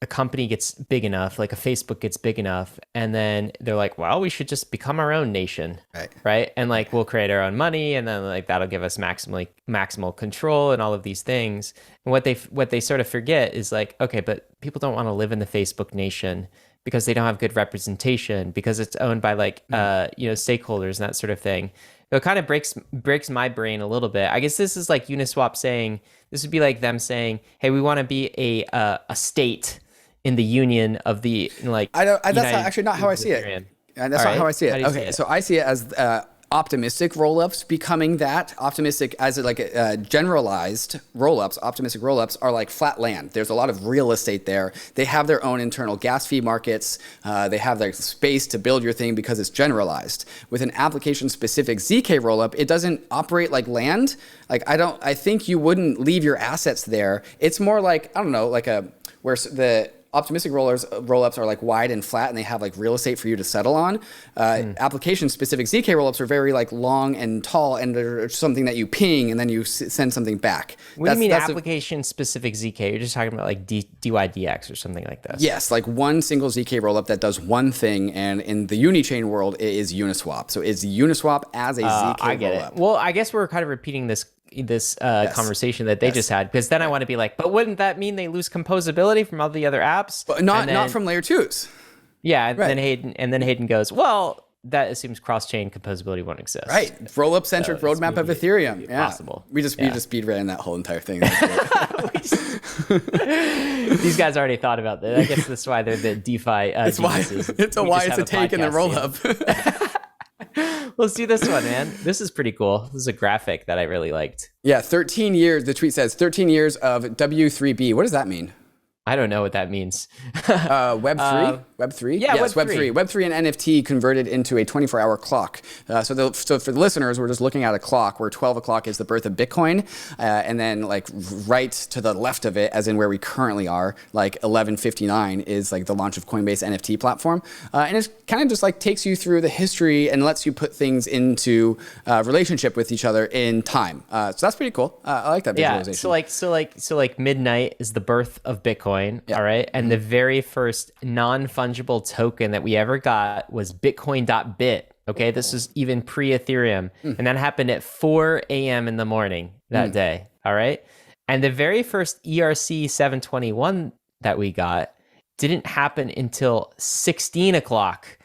company gets big enough, like a Facebook gets big enough, and then they're like, well, we should just become our own nation, right? And like we'll create our own money, and then like that'll give us maximal control and all of these things. And what they sort of forget is like, okay, but people don't want to live in the Facebook nation because they don't have good representation, because it's owned by like stakeholders and that sort of thing. It kind of breaks my brain a little bit. I guess this is like Uniswap saying, this would be like them saying, hey, we want to be a state in the union of the like. That's actually not how I see it. That's not how I see it. Okay, so I see it as optimistic rollups becoming that. Optimistic as like generalized rollups. Optimistic rollups are like flat land. There's a lot of real estate there. They have their own internal gas fee markets. They have their space to build your thing because it's generalized. With an application specific ZK rollup, it doesn't operate like land. Like I think you wouldn't leave your assets there. It's more like, I don't know, like where the optimistic rollups are like wide and flat, and they have like real estate for you to settle on. Application-specific ZK rollups are very like long and tall, and they're something that you ping and then you send something back. What do you mean application-specific ZK? You're just talking about like DYDX or something like this? Yes, like one single ZK rollup that does one thing, and in the Unichain world, it is Uniswap. So it's Uniswap as a ZK I get rollup. It. Well, I guess we're kind of repeating this conversation that they just had, because then I want to be like, but wouldn't that mean they lose composability from all the other apps? But not from layer 2s. Yeah, and then Hayden goes, well, that assumes cross-chain composability won't exist. Right, roll-up centric roadmap of Ethereum. Yeah, possible. We just speed ran that whole entire thing. These guys already thought about that. I guess that's why they're the DeFi. It's a take in the roll-up. Let's do this one, man. This is pretty cool. This is a graphic that I really liked. Yeah, 13 years. The tweet says 13 years of W3B. What does that mean? I don't know what that means. Web3? Web3? Yeah, yes, Web3. Web3 and NFT converted into a 24-hour clock. So for the listeners, we're just looking at a clock where 12 o'clock is the birth of Bitcoin. And then like right to the left of it, as in where we currently are, like 11:59 is like the launch of Coinbase NFT platform. And it kind of just like takes you through the history and lets you put things into relationship with each other in time. So that's pretty cool. I like that visualization. Yeah, so like midnight is the birth of Bitcoin. Yeah. All right. And the very first non-fungible token that we ever got was Bitcoin.bit. Okay. This is even pre-Ethereum. And that happened at 4 a.m. in the morning that day. All right. And the very first ERC 721 that we got didn't happen until 16 o'clock.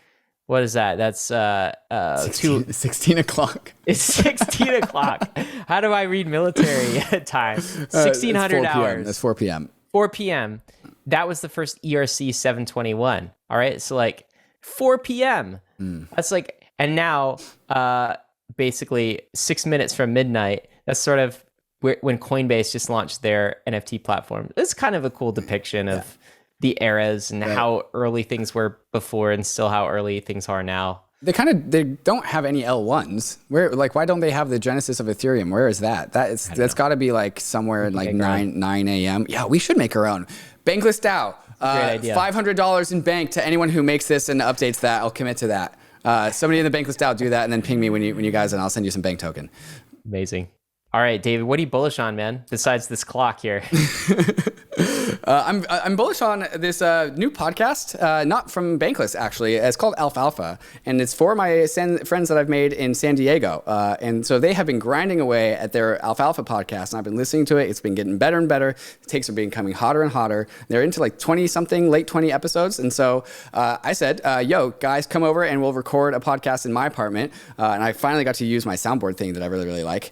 What is that? That's 16 o'clock. It's 16 o'clock. How do I read military time? 1600 hours. That's 4 p.m. 4 p.m. That was the first ERC 721. All right. So like 4 p.m. That's like, and now basically 6 minutes from midnight, that's sort of when Coinbase just launched their NFT platform. It's kind of a cool depiction of the eras and how early things were before and still how early things are now. They don't have any L1s. Why don't they have the genesis of Ethereum? Where is that? That's got to be like somewhere in like 9 a.m. Yeah, we should make our own. Bankless DAO. Great idea. $500 in bank to anyone who makes this and updates that. I'll commit to that. Somebody in the Bankless DAO do that and then ping me when you guys, and I'll send you some bank token. Amazing. All right, David, what are you bullish on, man? Besides this clock here. I'm bullish on this new podcast, not from Bankless actually. It's called Alfalfa, and it's for my friends that I've made in San Diego. And so they have been grinding away at their Alfalfa podcast, and I've been listening to it. It's been getting better and better. The takes are becoming hotter and hotter. They're into like 20-something, late 20 episodes. And so I said, yo, guys, come over and we'll record a podcast in my apartment. And I finally got to use my soundboard thing that I really, really like.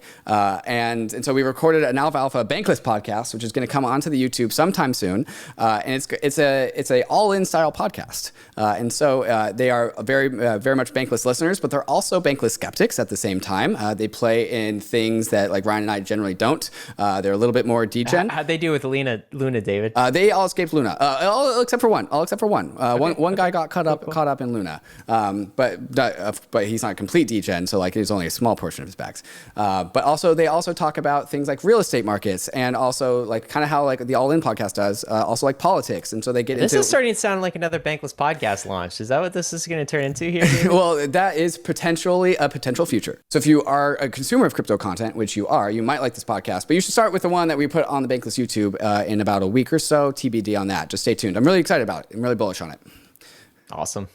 And so we recorded an Alfalfa Bankless podcast, which is going to come onto the YouTube sometime soon. And it's a all-in style podcast. And so they are very much Bankless listeners, but they're also Bankless skeptics at the same time. They play in things that like Ryan and I generally don't. They're a little bit more degen. How'd they do with Luna, David? They all escaped Luna, all except for one. One guy got caught up in Luna, but he's not a complete degen, so like it's only a small portion of his bags. But also they also talk about things like real estate markets and also like kind of how like the All In podcast does, also like politics. And so they get This is starting to sound like another Bankless podcast launch. Is that what this is going to turn into here? Well, that is potentially a potential future. So if you are a consumer of crypto content, which you are, you might like this podcast, but you should start with the one that we put on the Bankless YouTube in about a week or so. TBD on that. Just stay tuned. I'm really excited about it. I'm really bullish on it. Awesome.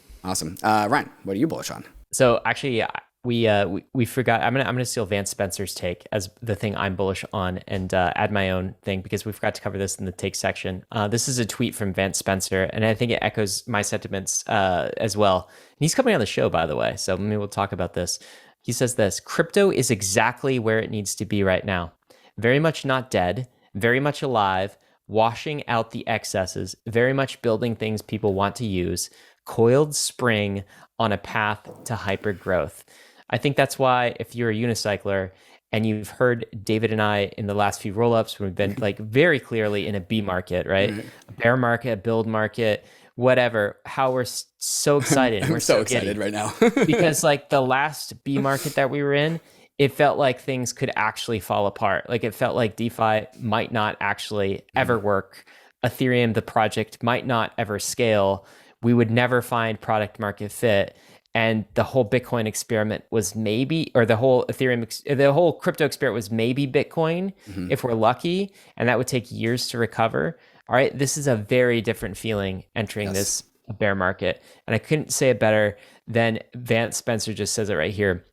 Ryan, what are you bullish on? So actually, we forgot. I'm gonna steal Vance Spencer's take as the thing I'm bullish on and add my own thing because we forgot to cover this in the take section. This is a tweet from Vance Spencer, and I think it echoes my sentiments as well. And he's coming on the show, by the way, so maybe we'll talk about this. He says this: crypto is exactly where it needs to be right now. Very much not dead, very much alive, washing out the excesses, very much building things people want to use, coiled spring on a path to hyper growth. I think that's why if you're a unicycler and you've heard David and I in the last few rollups, we've been like very clearly in a B market, right? A bear market, a build market, whatever, how we're so excited. I'm we're so excited right now. Because like the last B market that we were in, it felt like things could actually fall apart. Like it felt like DeFi might not actually ever work. Ethereum, the project, might not ever scale. We would never find product market fit. And the whole Bitcoin experiment was maybe, or the whole the whole crypto experiment was maybe Bitcoin if we're lucky, and that would take years to recover. All right, this is a very different feeling entering this bear market. And I couldn't say it better than Vance Spencer just says it right here.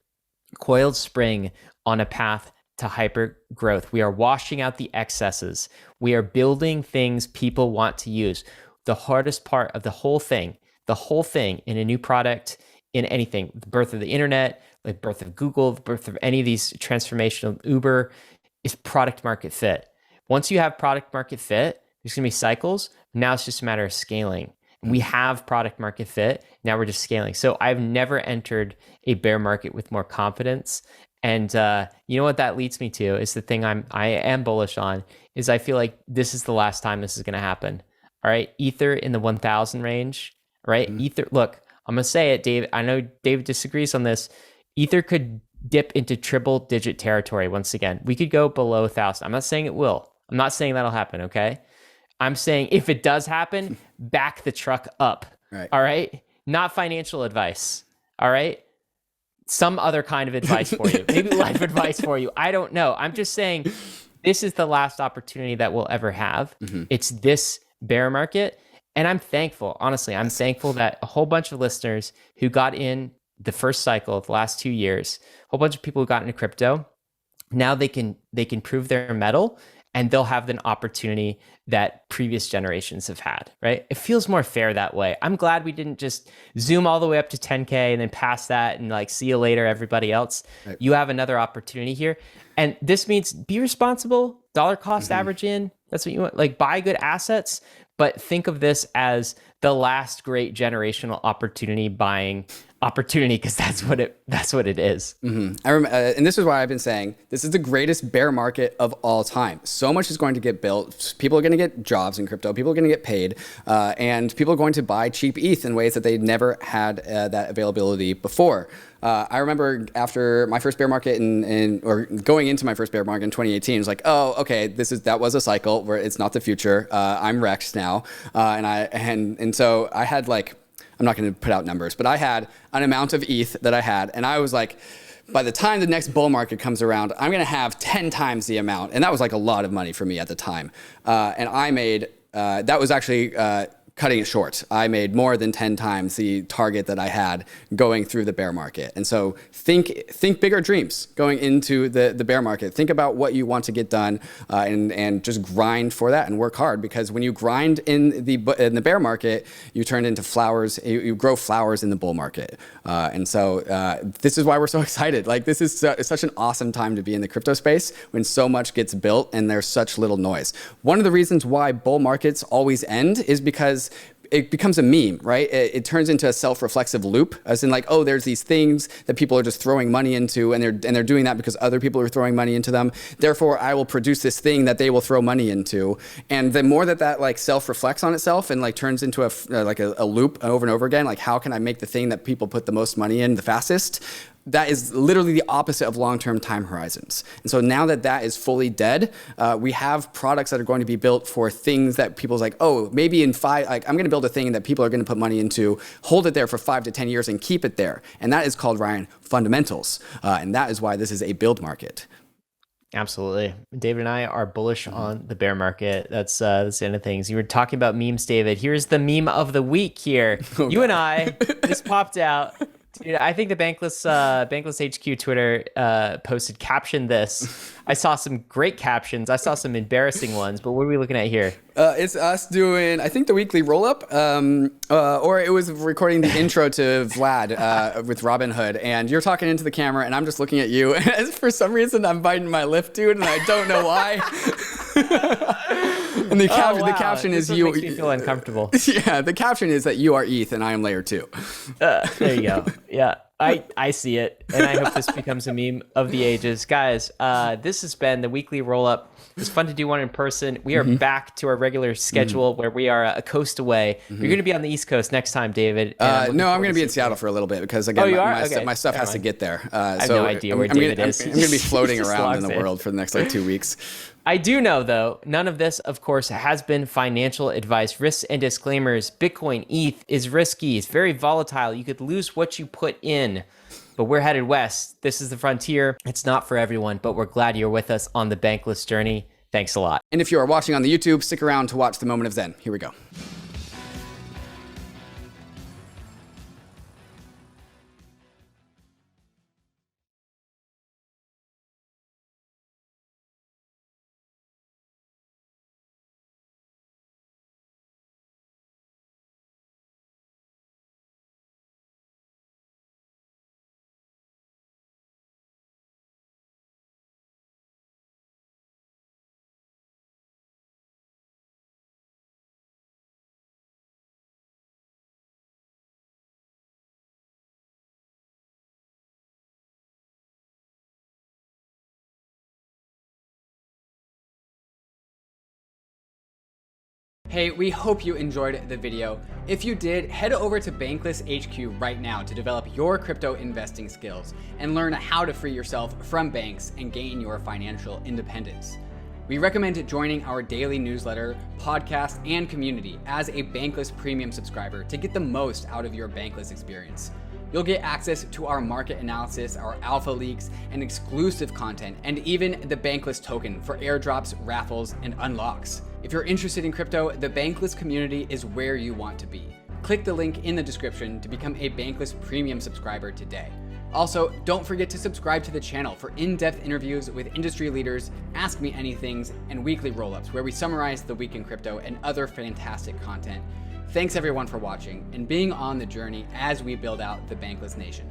Coiled spring on a path to hyper growth. We are washing out the excesses. We are building things people want to use. The hardest part of the whole thing in a new product, in anything, the birth of the internet, the birth of Google, the birth of any of these transformational Uber, is product market fit. Once you have product market fit, there's gonna be cycles. Now it's just a matter of scaling. We have product market fit. Now we're just scaling. So I've never entered a bear market with more confidence. And you know what that leads me to is the thing I am bullish on is I feel like this is the last time this is gonna happen. All right, Ether in the 1,000 range, right? Ether, look, I'm going to say it, Dave. I know Dave disagrees on this. Ether could dip into triple digit territory once again. We could go below 1,000. I'm not saying it will. I'm not saying that'll happen, okay? I'm saying if it does happen, back the truck up, all right? Not financial advice, all right? Some other kind of advice for you. Maybe life advice for you. I don't know. I'm just saying this is the last opportunity that we'll ever have. It's this bear market. And I'm thankful, honestly, I'm thankful that a whole bunch of listeners who got in the first cycle of the last 2 years, a whole bunch of people who got into crypto, now they can prove their mettle and they'll have an opportunity that previous generations have had, right? It feels more fair that way. I'm glad we didn't just zoom all the way up to 10K and then pass that and like, see you later, everybody else. Right. You have another opportunity here. And this means be responsible, dollar cost average in. That's what you want. Like buy good assets, but think of this as the last great generational opportunity buying opportunity, because that's what it is. I remember, and this is why I've been saying this is the greatest bear market of all time. So much is going to get built. People are going to get jobs in crypto. People are going to get paid, and people are going to buy cheap ETH in ways that they never had that availability before. I remember after my first bear market or going into my first bear market in 2018, it was like, oh, okay, that was a cycle where it's not the future. I'm wrecked now, and so I had like, I'm not going to put out numbers, but I had an amount of ETH that I had, and I was like, by the time the next bull market comes around, I'm going to have 10 times the amount, and that was like a lot of money for me at the time. And I made that was actually cutting it short. I made more than 10 times the target that I had going through the bear market. And so think bigger dreams going into the bear market. Think about what you want to get done, and just grind for that and work hard, because when you grind in the bear market, you turn into flowers. You grow flowers in the bull market. And so this is why we're so excited. Like, this is such an awesome time to be in the crypto space when so much gets built and there's such little noise. One of the reasons why bull markets always end is because it becomes a meme, right? It turns into a self-reflexive loop, as in like, oh, there's these things that people are just throwing money into, and they're doing that because other people are throwing money into them. Therefore, I will produce this thing that they will throw money into. And the more that like self-reflects on itself and like turns into a loop over and over again, like, how can I make the thing that people put the most money in the fastest? That is literally the opposite of long-term time horizons. And so now that is fully dead, we have products that are going to be built for things that people's like, oh, maybe in 5, like, I'm going to build a thing that people are going to put money into, hold it there for 5 to 10 years and keep it there. And that is called, Ryan, fundamentals. And that is why this is a build market. Absolutely. David and I are bullish on the bear market. That's the end of things. You were talking about memes, David. Here's the meme of the week here. Oh, you God. And I, this popped out. Dude, I think the Bankless HQ Twitter captioned this. I saw some great captions. I saw some embarrassing ones, but what are we looking at here? It's us doing, I think, the weekly roll-up, or it was recording the intro to Vlad with Robin Hood, and you're talking into the camera, and I'm just looking at you, and for some reason, I'm biting my lip, dude, and I don't know why. And the caption is you. Makes me feel uncomfortable. Yeah, the caption is that you are ETH and I am layer 2. There you go. Yeah, I see it, and I hope this becomes a meme of the ages, guys. This has been the weekly roll up. It's fun to do one in person. We are back to our regular schedule where we are a coast away. You're going to be on the East Coast next time, David. No, I'm going to be in Seattle for a little bit because, again, my stuff has to get there. I have no idea where David is. I'm going to be floating around in the world for the next 2 weeks. I do know, though, none of this, of course, has been financial advice. Risks and disclaimers. Bitcoin, ETH is risky. It's very volatile. You could lose what you put in. But we're headed west. This is the frontier. It's not for everyone, but we're glad you're with us on the Bankless journey. Thanks a lot. And if you are watching on the YouTube, stick around to watch the moment of Zen. Here we go. Hey, we hope you enjoyed the video. If you did, head over to Bankless HQ right now to develop your crypto investing skills and learn how to free yourself from banks and gain your financial independence. We recommend joining our daily newsletter, podcast, and community as a Bankless Premium subscriber to get the most out of your Bankless experience. You'll get access to our market analysis, our alpha leaks, and exclusive content, and even the Bankless token for airdrops, raffles, and unlocks. If you're interested in crypto, the Bankless community is where you want to be. Click the link in the description to become a Bankless Premium subscriber today. Also, don't forget to subscribe to the channel for in-depth interviews with industry leaders, Ask Me Anythings, and weekly roll-ups where we summarize the week in crypto and other fantastic content. Thanks everyone for watching and being on the journey as we build out the Bankless Nation.